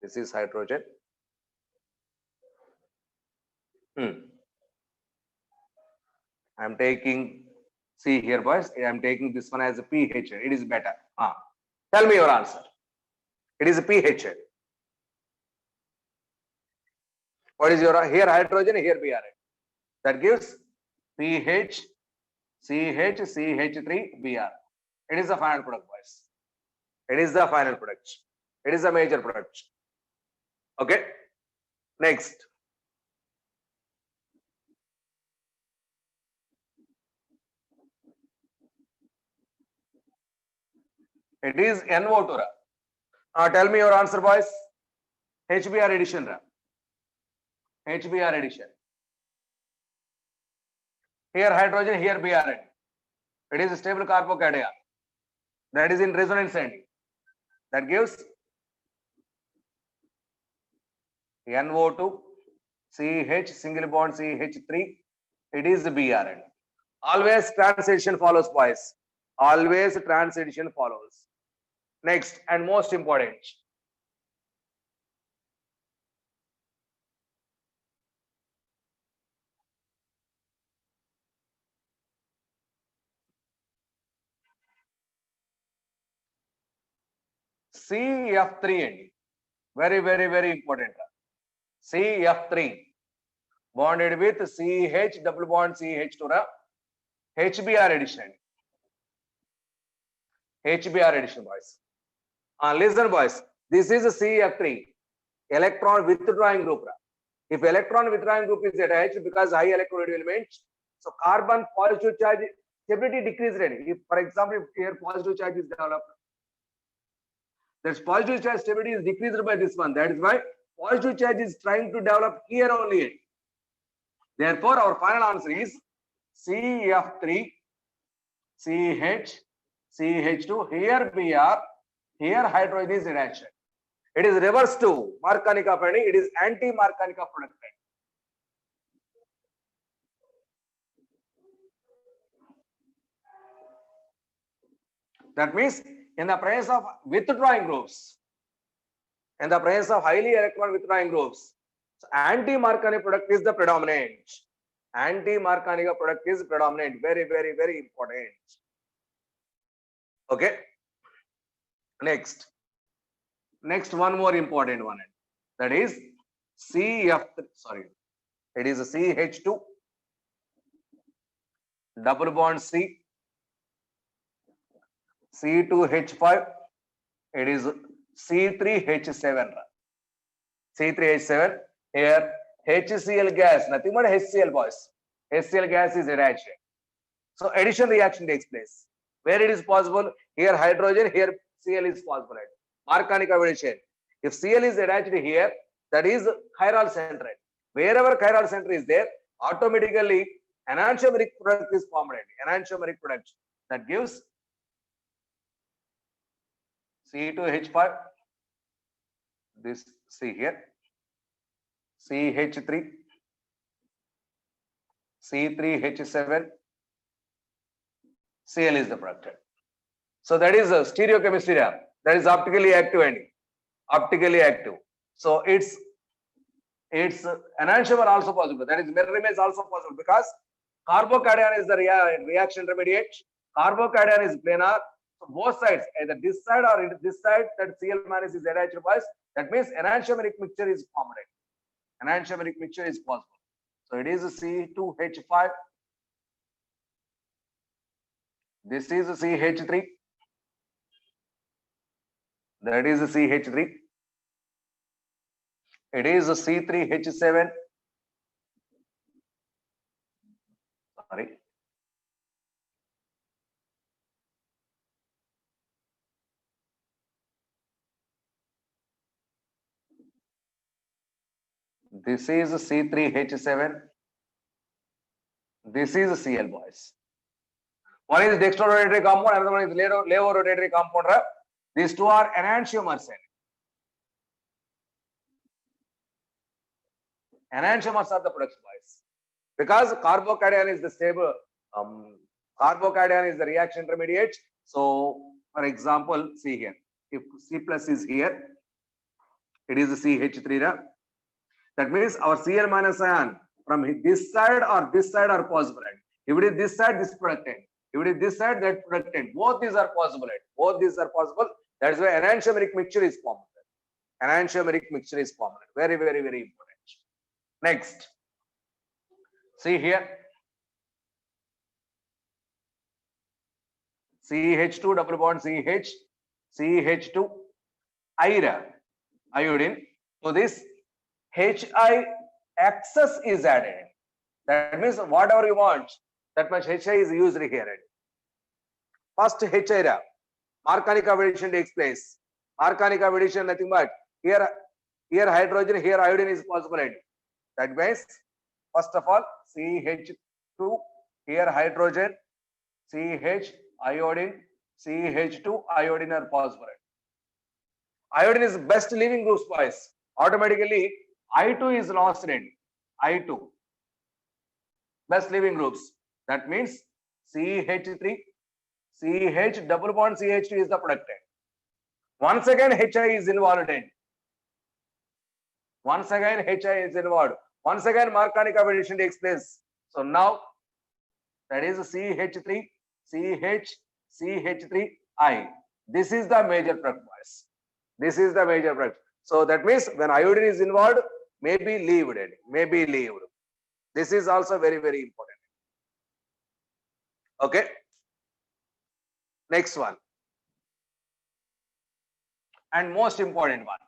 This is hydrogen. I'm taking, see here, boys. I'm taking this one as a pH. It is better. Tell me your answer. It is a pH. What is your here hydrogen, here Br? That gives pH, CH, CH3, Br. It is the final product, boys. It is the final product. It is a major product. Okay. Next. It is NO2. Tell me your answer, boys. HBr addition. HBr addition. Here hydrogen, here Br. It is a stable carbocation. That is in resonance end. That gives NO2, CH, single bond CH3. It is Br. Always transition follows, boys. Always transition follows. Next and most important. CF3 very, very, very important. CF3 bonded with CH double bond CH2 HBr addition. HBr addition, boys. Listen, boys. This is a CF3 electron withdrawing group. If electron withdrawing group is attached because high electron element, so carbon positive charge stability decreased. If, for example, if here positive charge is developed, that positive charge stability is decreased by this one. That is why positive charge is trying to develop here only. Therefore, our final answer is CF3, CH, CH2, here Br, here hydrogen is attached. It is reverse to Markovnikov ending. It is anti-Markovnikov product. That means in the presence of withdrawing groups, in the presence of highly electron withdrawing groups, so anti-Markovnikov product is the predominant. Anti-Markovnikov product is predominant. Very, very, very important. Okay. Next. Next, one more important one. That is CF. Sorry, it is a CH2 double bond C. C2H5. It is C3H7. C3H7. Here HCl gas, nothing but HCl, boys. HCl gas is attached. So addition reaction takes place. Where it is possible, here hydrogen, here Cl is possible. Markovnikov addition. If Cl is attached here, that is chiral center. Wherever chiral center is there, automatically enantiomeric product is formed. Enantiomeric product that gives C2H5, this C here, CH3, C3H7, Cl is the product. So that is a stereochemistry. That is optically active and optically active. So its enantiomer also possible. That is mirror image also possible because carbocation is the reaction intermediate. Carbocation is planar. So both sides, either this side or this side, that Cl minus is attached by. That means enantiomeric mixture is formed. Enantiomeric mixture is possible. So it is a C2H5. This is a CH3. That is a CH3. It is a C3H7. Sorry. This is a C3H7. This is a Cl, boys. One is dextrorotatory compound, another one is levorotatory compound. These two are enantiomers. Enantiomers are the products, boys. Because carbocation is the stable, carbocation is the reaction intermediate. So, for example, see here, if C plus is here, it is a CH3. That means our Cl minus ion from this side or this side are possible. If it is this side, this product end. If it is this side, that product end. Both these are possible. Both these are possible. That is why enantiomeric mixture is formed. Enantiomeric mixture is formed. Very, very, very important. Next, see here, CH2 double bond CH, CH2 iodine. So this HI excess is added. That means whatever you want, that much HI is used here. First HI, Marconic addition takes place. Marconic addition nothing but here hydrogen, here iodine is possible. That means, first of all, CH2, here hydrogen, CH, iodine, CH2, iodine are possible. Iodine is best leaving groups, boys. Automatically, I2 is lost in I2. Best leaving groups. That means CH3, CH double bond CH2 is the product. Once again, HI is involved in. Once again, HI is involved. Once again, Marconic addition takes place. So now, that is CH3, CH, CH3I. This is the major product. This is the major product. So that means when iodine is involved, may be leaved. May be leaved. This is also very, very important. Okay. Next one. And most important one.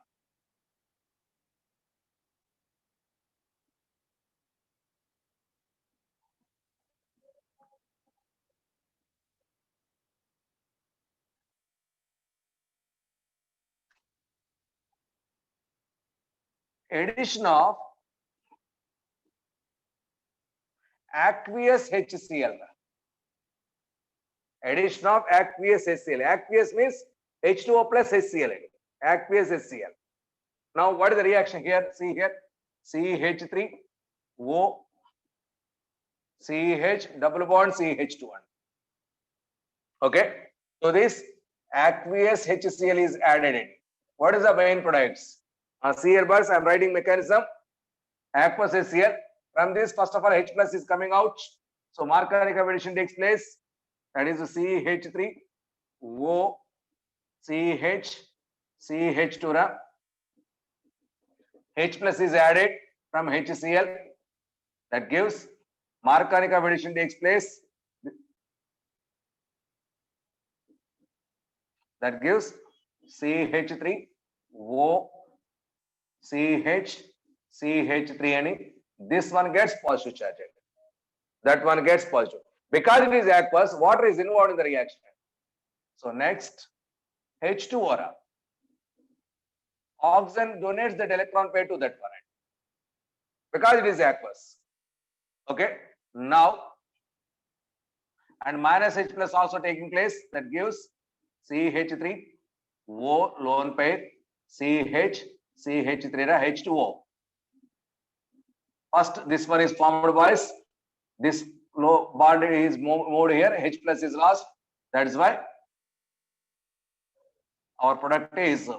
Addition of aqueous HCl. Addition of aqueous HCl. Aqueous means H2O plus HCl. Aqueous HCl. Now, what is the reaction here? See here, CH3O, CH double bond CH2. Okay. So this aqueous HCl is added in. What is the main products? Cl bars, I am writing mechanism. Aqueous HCl. From this, first of all, H plus is coming out. So Marconic addition takes place. That is CH3O, CH, CH2. H plus is added from HCl. That gives Marconic addition takes place. That gives CH3O, CH, CH3 and this one gets positive charge. That one gets positive. Because it is aqueous, water is involved in the reaction. So next, H2O. Oxygen donates that electron pair to that one. Because it is aqueous. Okay. Now, and minus H plus also taking place. That gives CH3 O lone pair, CH, CH3, H2O. First, this one is formed, boys. This low bond is moved here. H plus is lost. That is why our product is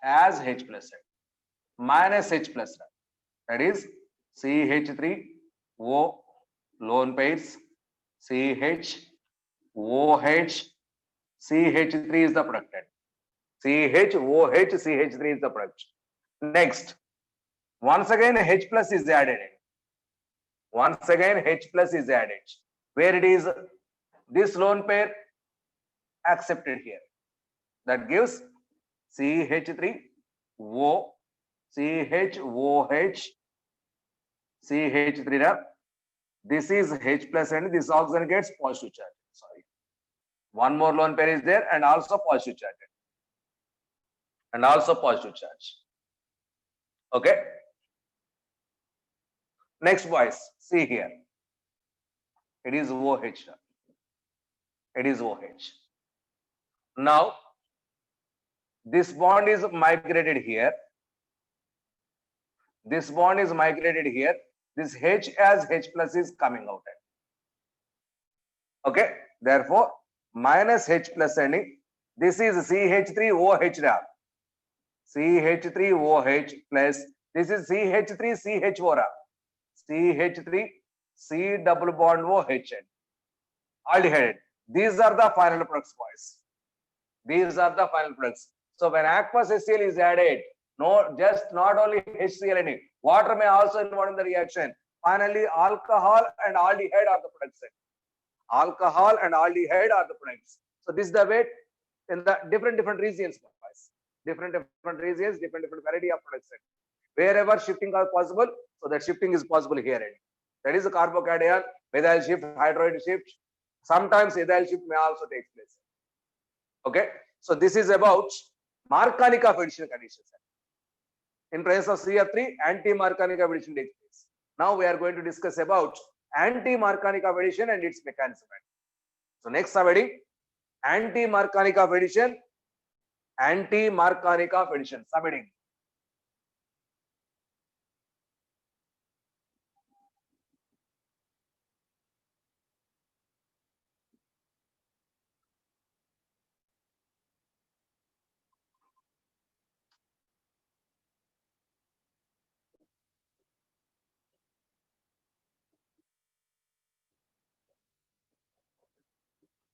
as H plus minus H plus. That is CH3O lone pairs, CH, OH, CH3 is the product. CH, OH, CH3 is the product. Next, once again H plus is added. Once again H plus is added. Where it is this lone pair accepted here. That gives CH3O, CHOH, CH3. This is H plus and this oxygen gets positive charge. Sorry. One more lone pair is there and also positive charge. And also positive charge. Okay. Next, boys, see here. It is OH. It is OH. Now, this bond is migrated here. This bond is migrated here. This H as H plus is coming out. Okay. Therefore, minus H plus ending. This is CH3OH. CH3OH plus this is CH3CHO. CH3 C double bond OH. Aldehyde. These are the final products, boys. These are the final products. So when aqueous HCl is added, not only HCl in it, water may also involved in the reaction. Finally, alcohol and aldehyde are the products. Alcohol and aldehyde are the products. So this is the way in the different regions, boys. Different regions, different variety of products. Wherever shifting is possible, so that shifting is possible here. That is the carbocation, methyl shift, hydroid shift. Sometimes ethyl shift may also take place. Okay, so this is about Markovnikov addition conditions. In presence of CF3, anti-Markovnikov addition takes place. Now we are going to discuss about anti-Markovnikov addition and its mechanism. So next subheading, anti-Markovnikov addition, anti-Markovnikov addition subheading.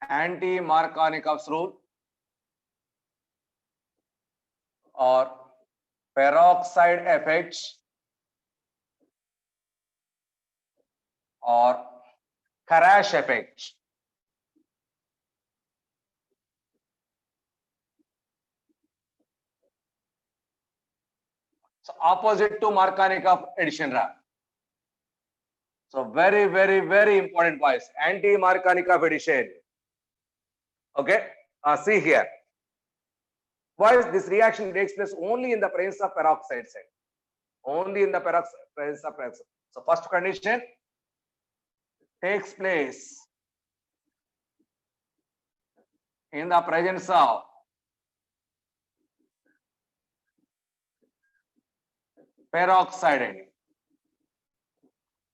Anti-Markovnikov's rule or peroxide effects or Kharash effect. So opposite to Markovnikov addition. So very important, boys. Anti-Markovnikov addition. Okay. See here. Boys, this reaction takes place only in the presence of peroxide. Only in the presence of peroxide. So first condition takes place in the presence of peroxide.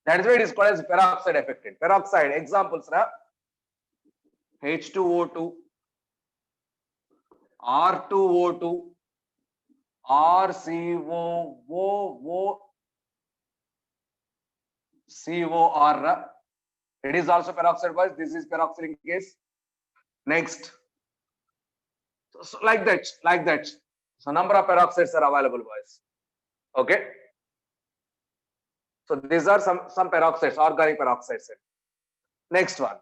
That is why it is called as peroxide effect. Peroxide examples are H2O2, R2O2, RCOO, COR. It is also peroxide, boys. This is peroxide in case. Next, so like that. So number of peroxides are available, boys. Okay. So these are some peroxides, organic peroxides. Next one,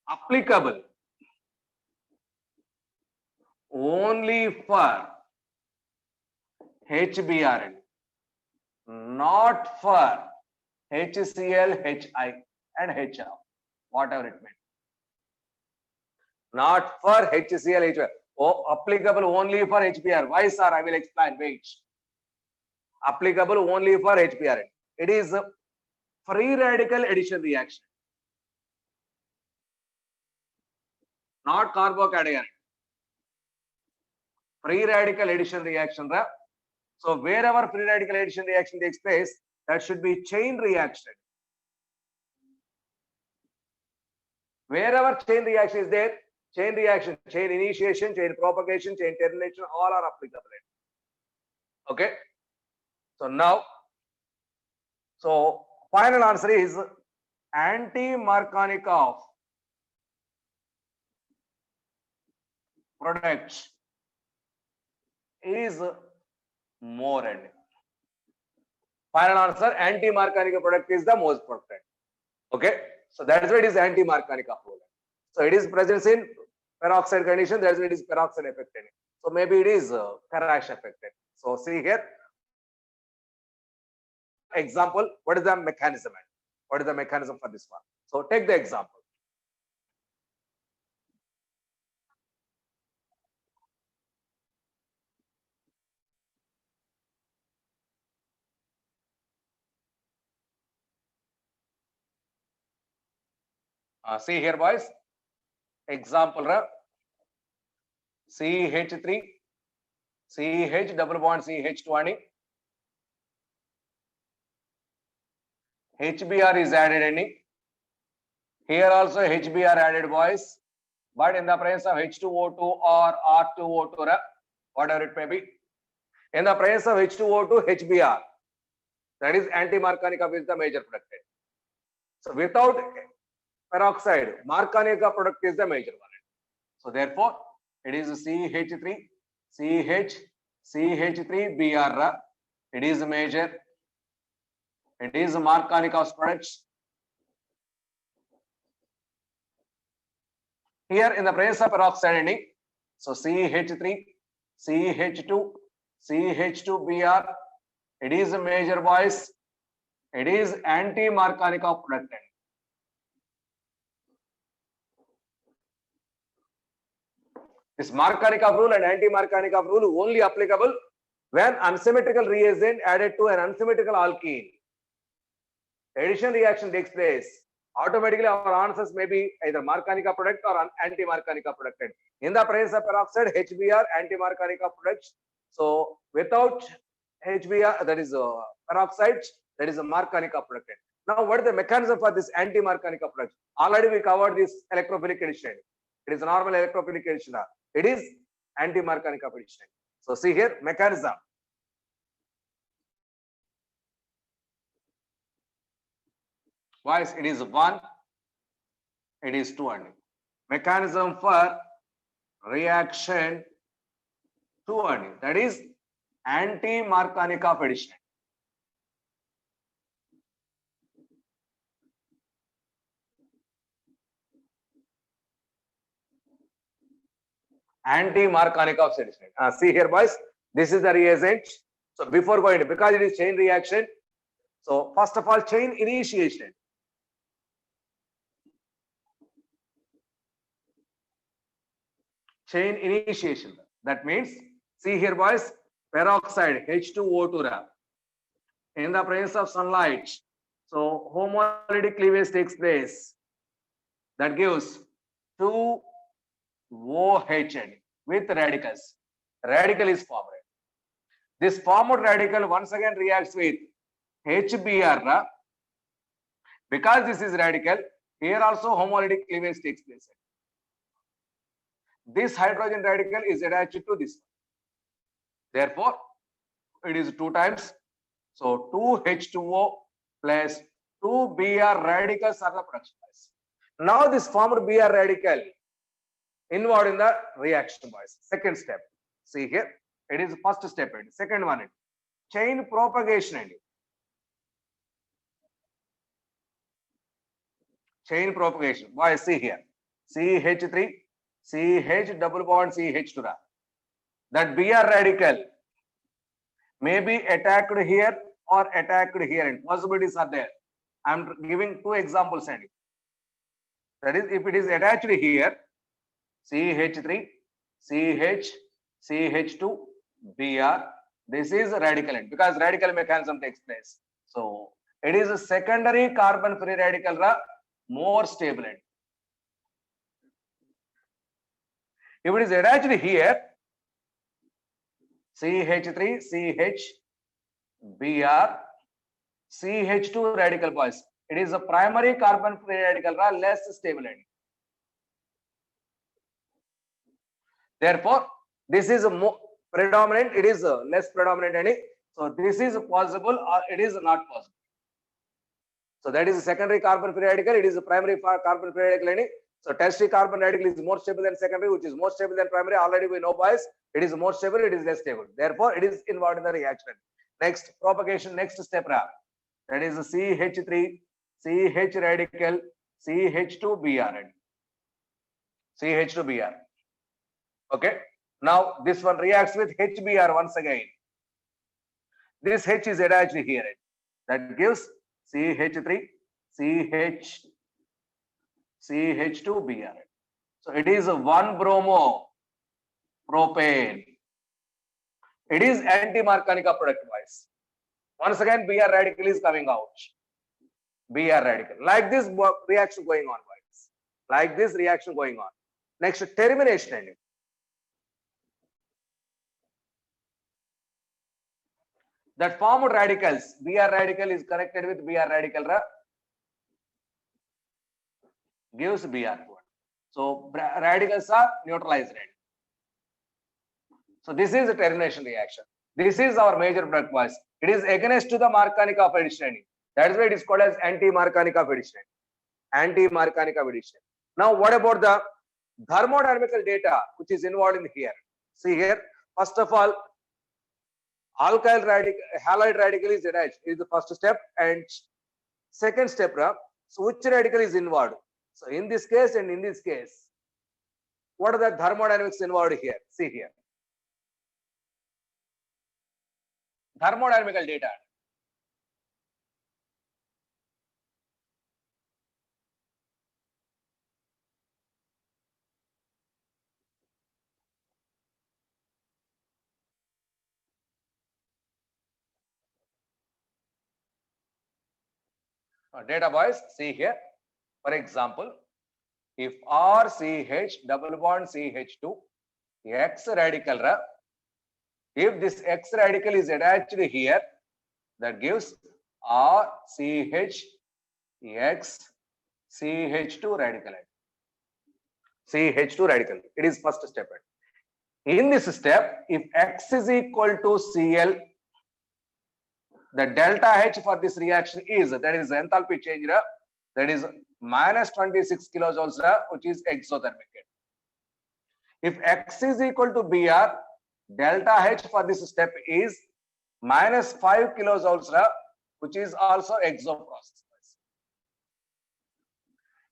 applicable only for HBr, not for HCl, HI, and HF, whatever it means. Not for HCl, HI. Oh, applicable only for HBr. Why, sir? I will explain. Wait. Applicable only for HBr. It is a free radical addition reaction, not carbocation. free radical addition reaction. So wherever free radical addition reaction takes place, that should be chain reaction. Wherever chain reaction is there, chain reaction, chain initiation, chain propagation, chain termination, all are applicable. Okay. So now, so final answer is anti-Markovnikov product is more and final answer, anti-Markovnikov product is the most perfect. Okay, so that's why it is anti-Markovnikov rule. So it is present in peroxide condition, that's why it is peroxide affected. So maybe it is Kharash affected. So see here, example, what is the mechanism? What is the mechanism for this one? So take the example. See here, boys. Example, CH3, CH double bond CH2 ani. HBr is added any. Here also HBr added, boys. But in the presence of H2O2 or R2O2, whatever it may be. In the presence of H2O2, HBr. That is anti-Markovnikov is the major product. So without peroxide, Markovnikov product is the major one. So therefore, it is CH3, CH, CH3Br. It is major. It is Markovnikov's products. Here in the presence of peroxide ending, so CH3, CH2, CH2Br. It is a major, boys. It is anti-Markovnikov product. This Markovnikov rule and anti-Markovnikov rule only applicable when unsymmetrical reagent added to an unsymmetrical alkene. Addition reaction takes place. Automatically our answers may be either Markovnikov product or anti-Markovnikov product. In the presence of peroxide, HBr, anti-Markovnikov products. So without HBr, that is peroxide, that is a Markovnikov product. Now what is the mechanism for this anti-Markovnikov product? Already we covered this electrophilic addition. It is a normal electrophilic addition. It is anti-Markovnikov addition. So see here, mechanism. Wise, it is 1, it is 2 only. Mechanism for reaction 2 only. That is anti-Markovnikov addition. Anti-Markovnikov addition. See here, boys. This is the reagent. So before going to, because it is chain reaction. So first of all, chain initiation. Chain initiation. That means, see here, boys, peroxide H2O2 in the presence of sunlight. So homolytic cleavage takes place. That gives 2 OH with radicals. Radical is formed. This formed radical once again reacts with HBr. Because this is radical, here also homolytic cleavage takes place. This hydrogen radical is attached to this one. Therefore, it is 2 times. So 2H2O plus 2Br radicals are the production. Now this formed Br radical involved in the reaction, boys. Second step. See here, it is first step. Second one, chain propagation. Chain propagation. Boys, see here, CH3, CH double bond CH2. That Br radical may be attacked here or attacked here, and possibilities are there. I am giving 2 examples. That is, if it is attached here, CH3, CH, CH2, Br, this is radical end because radical mechanism takes place. So it is a secondary carbon free radical, more stable end. If it is attached here, CH3, CH, Br, CH2 radical boys. It is a primary carbon free radical, less stable. Therefore, this is more predominant, it is less predominant. So this is possible or it is not possible. So that is a secondary carbon free radical, it is a primary carbon free radical. So tertiary carbon radical is more stable than secondary, which is more stable than primary. Already we know, boys, it is more stable, it is less stable. Therefore, it is involved in the reaction. Next, propagation, next step, that is CH3, CH radical, CH2Br. CH2Br. Okay. Now this one reacts with HBr once again. This H is attached here. That gives CH3, CH, CH2Br. So it is a 1-bromo propane. It is anti-Markovnikov product wise. Once again, Br radical is coming out. Br radical. Like this reaction going on, guys. Like this reaction going on. Next, termination. That formed radicals, Br radical is connected with Br radical, gives Br. So radicals are neutralized. So this is a termination reaction. This is our major product boys. It is against to the Markovnikov addition. That is why it is called as anti-Markovnikov addition. Anti-Markovnikov addition. Now, what about the thermodynamical data which is involved in here? See here, first of all, alkyl radical, halide radical is attached. Is the first step, and second step, so which radical is involved? So in this case and in this case, what are the thermodynamics involved here? See here. Thermodynamical data. Data boys, see here. For example, if RCH double bond CH2 X radical, if this X radical is attached here, that gives RCH X CH2 radical. CH2 radical. It is first step. In this step, if X is equal to Cl, the delta H for this reaction is, that is enthalpy change, that is minus 26 kilojoules, which is exothermic. If X is equal to Br, delta H for this step is minus 5 kilojoules, which is also exo process.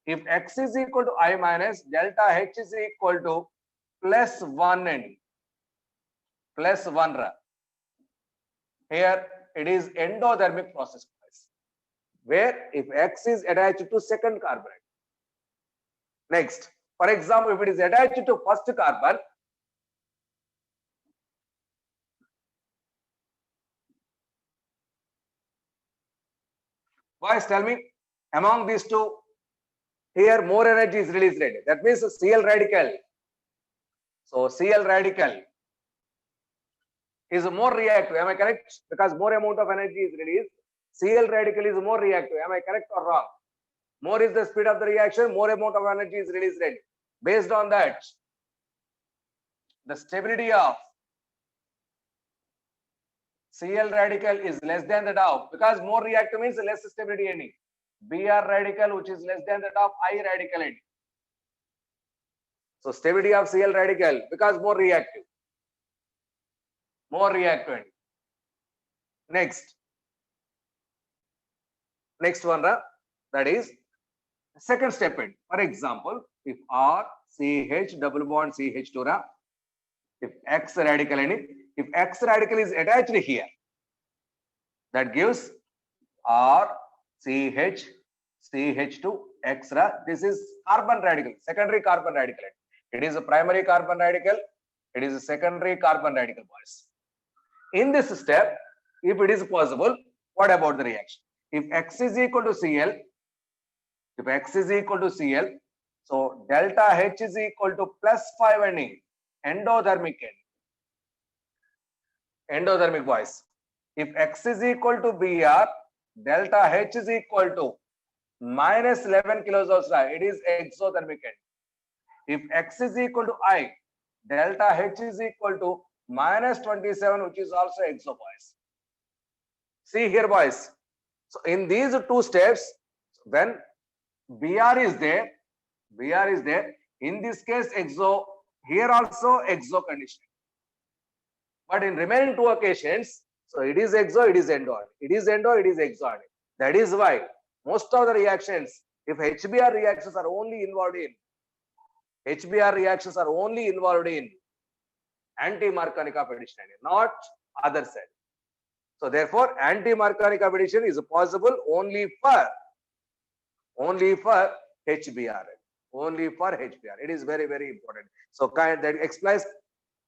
If X is equal to I minus, delta H is equal to plus 1 and plus 1. Here it is endothermic process, where if X is attached to second carbon. Next, for example, if it is attached to first carbon, boys, tell me, among these two, here more energy is released. That means Cl radical. So Cl radical is more reactive. Am I correct? Because more amount of energy is released. Cl radical is more reactive. Am I correct or wrong? More is the speed of the reaction, more amount of energy is released. Based on that, the stability of Cl radical is less than that of, because more reactive means less stability any. Br radical, which is less than that of I radical any. So stability of Cl radical, because more reactive. More reactive. Next one, that is second step. For example, if R CH double bond CH2, if X radical, if X radical is attached here, that gives R CH CH2 X. This is carbon radical, secondary carbon radical. It is a primary carbon radical. It is a secondary carbon radical, boys. In this step, if it is possible, what about the reaction? If X is equal to Cl, if X is equal to Cl, so delta H is equal to plus 5 and endothermic end. endothermic boys. If X is equal to Br, delta H is equal to minus 11 kilojoules, it is exothermic end. If X is equal to I, delta H is equal to minus 27, which is also exo, boys. See here, boys. So in these two steps, when Br is there, in this case exo, here also exo condition. But in remaining two occasions, so it is exo, it is endo, it is endo, it is exo. That is why most of the reactions, if HBr reactions are only involved in anti-Markovnikov addition, not other side. So therefore, anti-Markovnikov addition is possible only for HBr. Only for HBr. It is very, very important. So that explains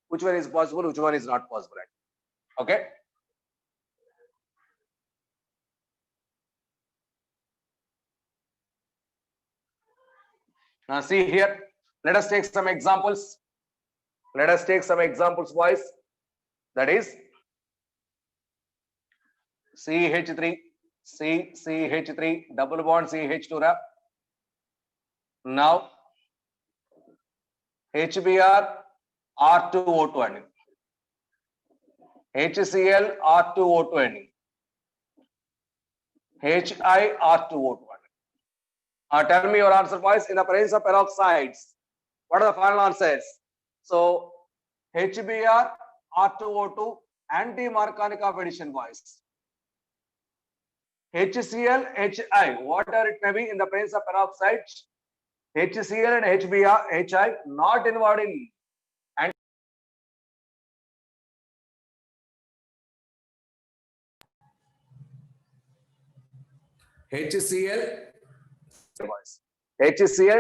which one is possible, which one is not possible. Okay. Now see here. Let us take some examples. Boys. That is CH3, CH3, double bond CH2. Now HBr R2O2, HCl R2O2, HI R2O2. Tell me your answer, boys. In the presence of peroxides, what are the final answers? So HBr R2O2 anti-Markovnikov addition, boys. HCl, HI, whatever it may be, in the presence of peroxides, HCl and HBr, HI not involved in HCl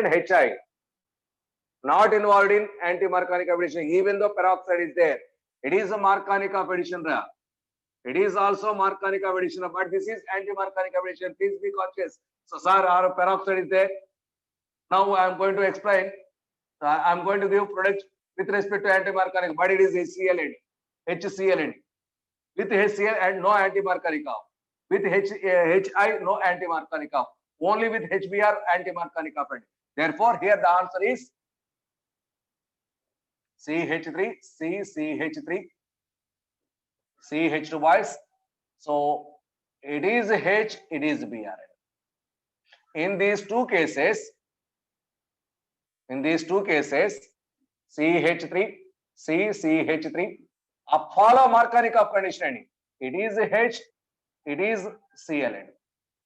and HI not involved in anti-Markovnikov addition, even though peroxide is there. It is a Markovnikov addition. It is also Markovnikov addition, but this is anti-Markovnikov addition. Please be conscious. So, sir, our peroxide is there. Now I am going to explain. I am going to give product with respect to anti-Markovnikov, but it is HCl and HCl with HCl and no anti-Markovnikov. With HI, no anti-Markovnikov. Only with HBr anti-Markovnikov. Therefore, here the answer is CH3, CH3, CH2, boys. So it is H, it is Br. In these two cases, CH3, CH3, follow Markovnikov condition. It is H, it is Cl.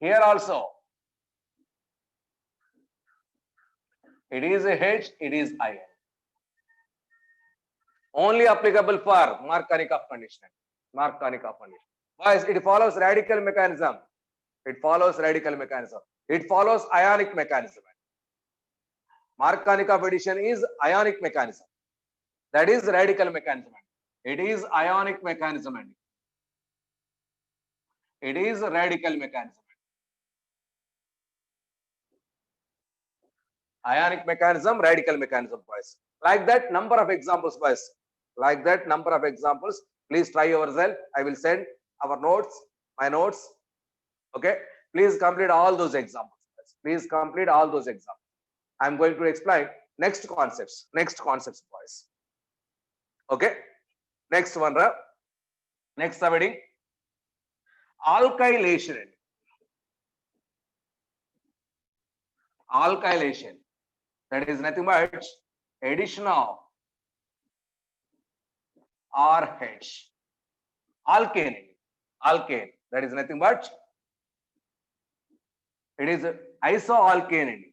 Here also, it is H, it is I. Only applicable for Markovnikov condition. Guys, it follows radical mechanism. It follows ionic mechanism. Markovnikov addition is ionic mechanism. That is radical mechanism. It is ionic mechanism. It is radical mechanism. Ionic mechanism, radical mechanism, boys. Like that, number of examples, boys. Please try yourself. I will send our notes, my notes. Okay. Please complete all those examples. I'm going to explain next concepts, boys. Okay. Next one, next subheading, alkylation. That is nothing but addition of RH. Alkane. That is nothing but it is isoalkane.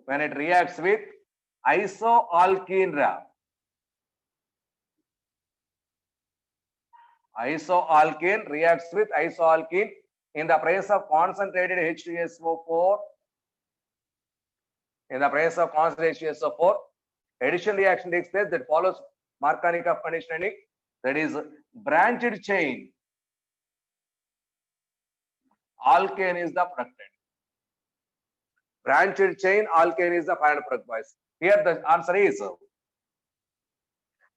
When it reacts with isoalkene, reacts with isoalkene in the presence of concentrated H2SO4. Addition reaction takes place that follows Markovnikov conditioning. That is branched chain. Alkane is the product. Branched chain alkane is the final product, boys. Here the answer is,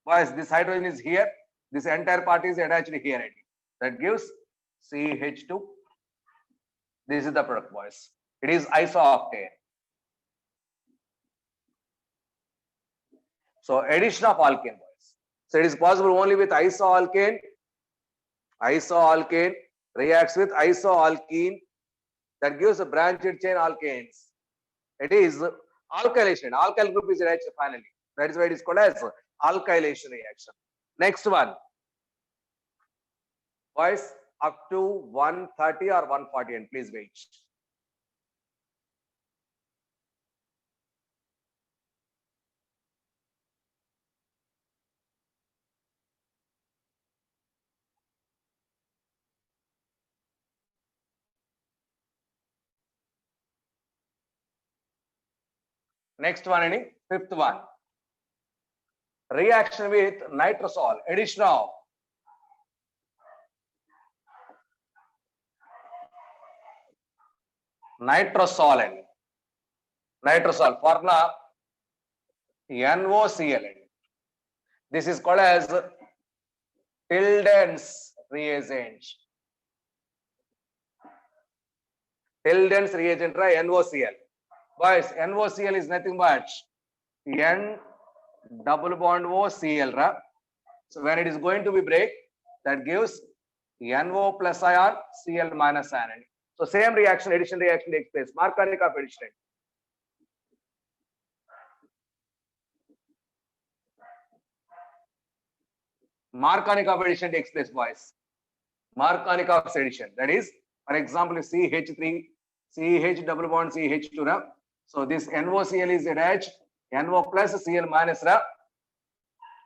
boys, this hydrogen is here. This entire part is attached here. That gives CH2. This is the product, boys. It is isooctane. So addition of alkane, boys. So it is possible only with isoalkane. Isoalkane reacts with isoalkene. That gives a branched chain alkanes. It is alkylation. Alkyl group is attached finally. That is why it is called as alkylation reaction. Next one. Boys, up to 130 or 140, and please wait. Next one, any fifth one. Reaction with nitrosol, addition of nitrosol and nitrosol formula NOCl. This is called as Tilden's reagent. Tilden's reagent, right? NOCl. Boys, NOCl is nothing but N double bond O Cl. Right? So when it is going to be break, that gives NO plus ion, Cl minus ion. So same reaction, addition reaction takes place. Marconi of addition. Marconi of addition takes place, boys. Marconi of addition. That is, for example, CH3, CH double bond CH2. Right? So this NOCl is attached, NO plus Cl minus. Right?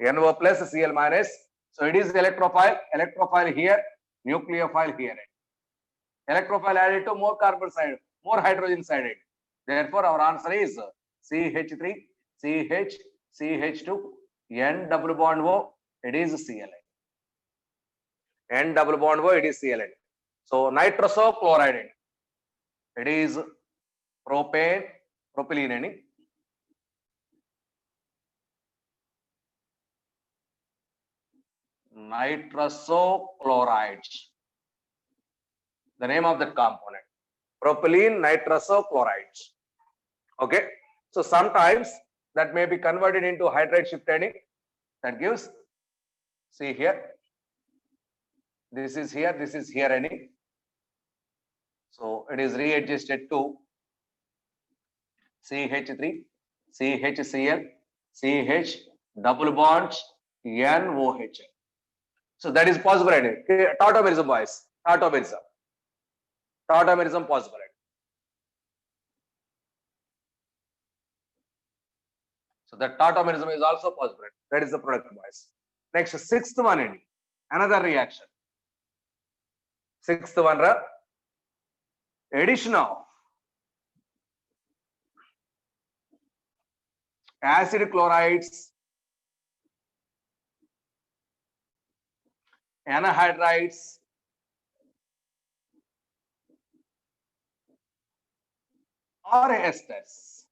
NO plus Cl minus. So it is electrophile here, nucleophile here. Electrophile added to more carbon side, more hydrogen sided. Therefore, our answer is CH3, CH, CH2, N double bond O, it is Cl. N double bond O, it is Cl. So nitrosochloride, it is propane, propylene. Nitrosochloride. The name of that component, propylene nitrosochloride. Okay, so sometimes that may be converted into hydride shift. That gives, see here, this is here, this is here. So it is readjusted to CH3, CHCl, CH double bonds NOH. So that is possible. Tautomerism, boys. Tautomerism. Tautomerism possible. So that tautomerism is also possible. That is the product, boys. Next, sixth one, another reaction. Sixth one, addition of acid chlorides, anhydrides, or esters.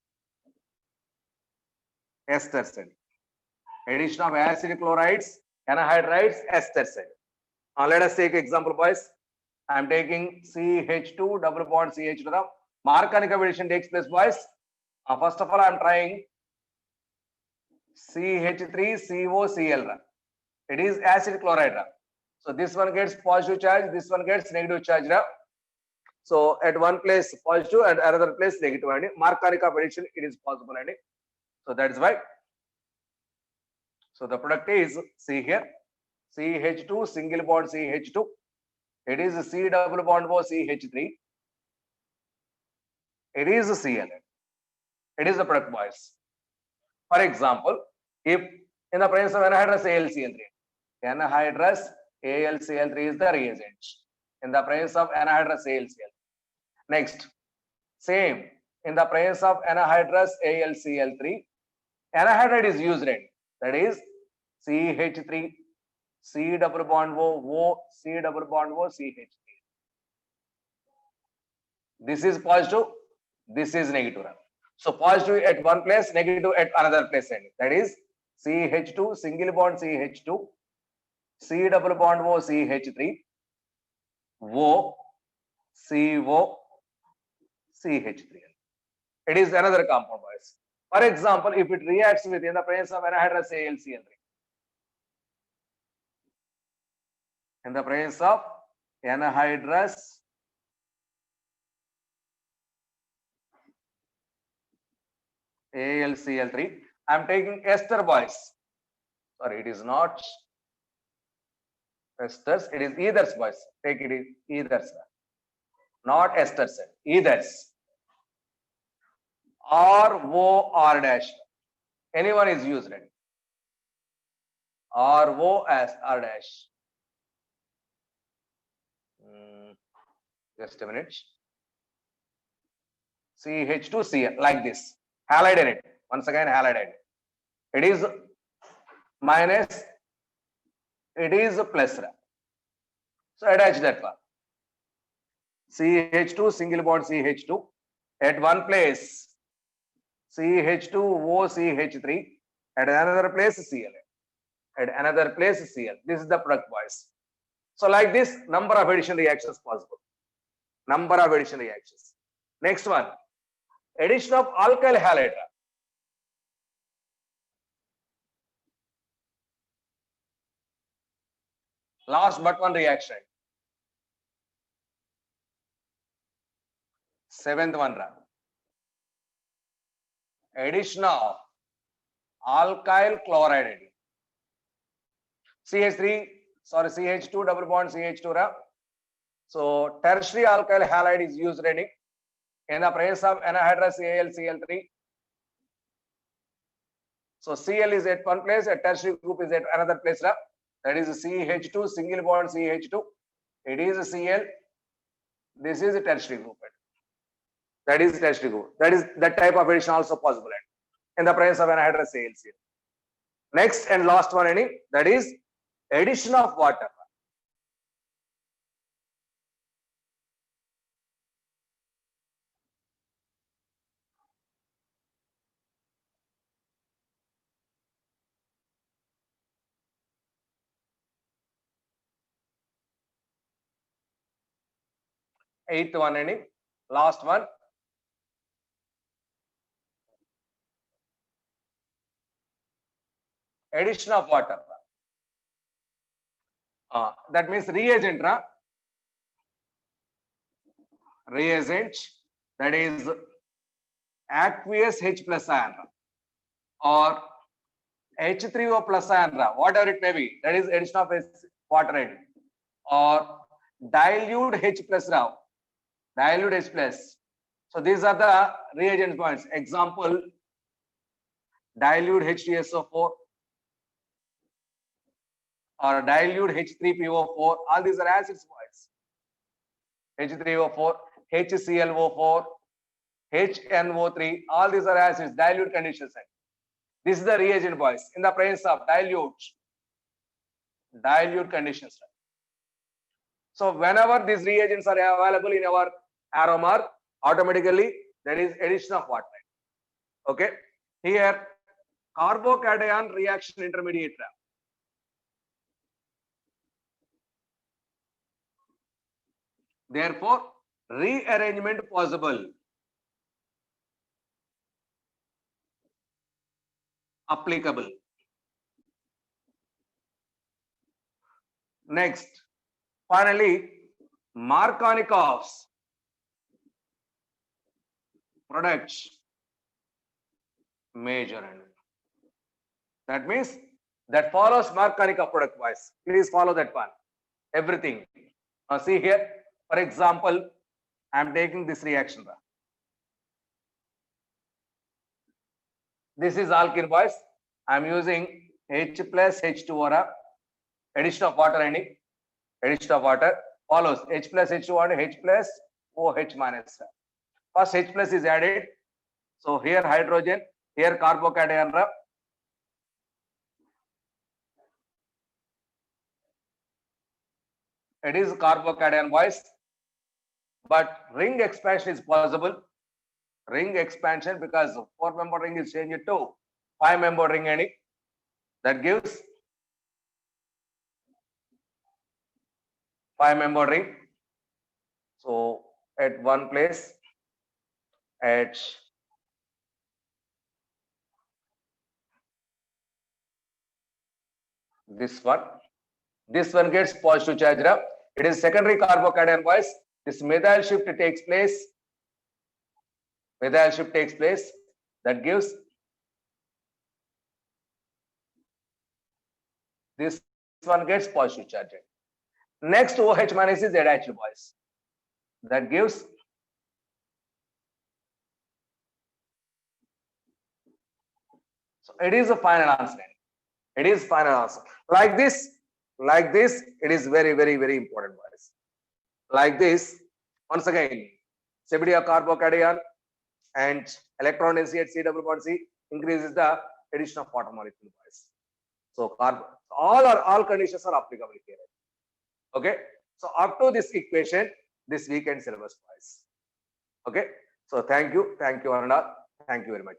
Esters. Addition of acid chlorides, anhydrides, esters. Let us take example, boys. I am taking CH2 double bond CH2. Marconi addition takes place, boys. First of all, I am trying CH3COCl. It is acid chloride. So this one gets positive charge, this one gets negative charge. So at one place positive and another place negative. Marconi addition, it is possible. So that is why. So the product is, see here, CH2 single bond CH2. It is C double bond O CH3. It is Cl. It is the product, boys. For example, if in the presence of anhydrous AlCl3, anhydrous AlCl3 is the reagent. In the presence of anhydrous AlCl. Next, same in the presence of anhydrous AlCl3, anhydride is used. That is CH3, C double bond O, C double bond O, CH3. This is positive. This is negative. So positive at one place, negative at another place. That is CH2, single bond CH2, C double bond O CH3, O, CO, CH3. It is another compound, boys. For example, if it reacts with in the presence of anhydrous AlCl3, in the presence of anhydrous AlCl3, I am taking ester, boys. Sorry, it is not esters, it is ethers, boys. Take it ethers, not esters, ethers. ROR dash. Anyone is used, right? RO as R dash. Just a minute. CH2Cl, like this. Halide in it. Once again, halide in it. It is minus, it is plus. So attach that one. CH2, single bond CH2. At one place, CH2O CH3. At another place, Cl. At another place, Cl. This is the product, boys. So like this, number of addition reactions possible. Number of addition reactions. Next one, addition of alkyl halide. Last but one reaction. Seventh one. Addition of alkyl chloride. CH3, sorry, CH2 double bond CH2. So tertiary alkyl halide is used in the presence of anhydrous AlCl3. So Cl is at one place, a tertiary group is at another place. That is CH2, single bond CH2. It is Cl. This is a tertiary group. That is tertiary group. That is that type of addition also possible in the presence of anhydrous AlCl. Next and last one, that is addition of water. Eighth one, last one. Addition of water. That means reagent. Reagent, that is aqueous H plus ion or H3O plus ion, whatever it may be. That is addition of water or dilute H plus, dilute H plus. So these are the reagent points. Example, dilute H2SO4 or dilute H3PO4. All these are acids points. H3O4, HClO4, HNO3. All these are acids, dilute conditions. This is the reagent, boys, in the presence of dilute conditions. So whenever these reagents are available in our aromar, automatically there is addition of water. Okay, here carbocation reaction intermediate. Therefore, rearrangement possible. Applicable. Next, finally, Markovnikov's products measurement. That means that follows Markovnikov product wise. Please follow that one. Everything. Now see here, for example, I am taking this reaction. This is alkene, boys. I am using H plus H2O. Addition of water, addition of water follows H plus H2O and H plus OH minus. First H plus is added. So here hydrogen, here carbocation. It is carbocation, boys. But ring expansion is possible. ring expansion because 4-member ring is changed to 5-member ring, and that gives 5-member ring. So at one place, at this one gets positive charge. It is secondary carbocation, boys. This methyl shift takes place. Methyl shift takes place. That gives this one gets positive charge. Next OH minus is attached, boys. That gives so it is a final answer. It is final answer. Like this, it is very, very, very important, boys. Like this, once again, CBD carbocation and electron density at C double bond C increases the addition of water molecule, boys. So all conditions are applicable here. Okay. So up to this equation, this weekend syllabus, boys. Okay. So thank you, Ananda. Thank you very much.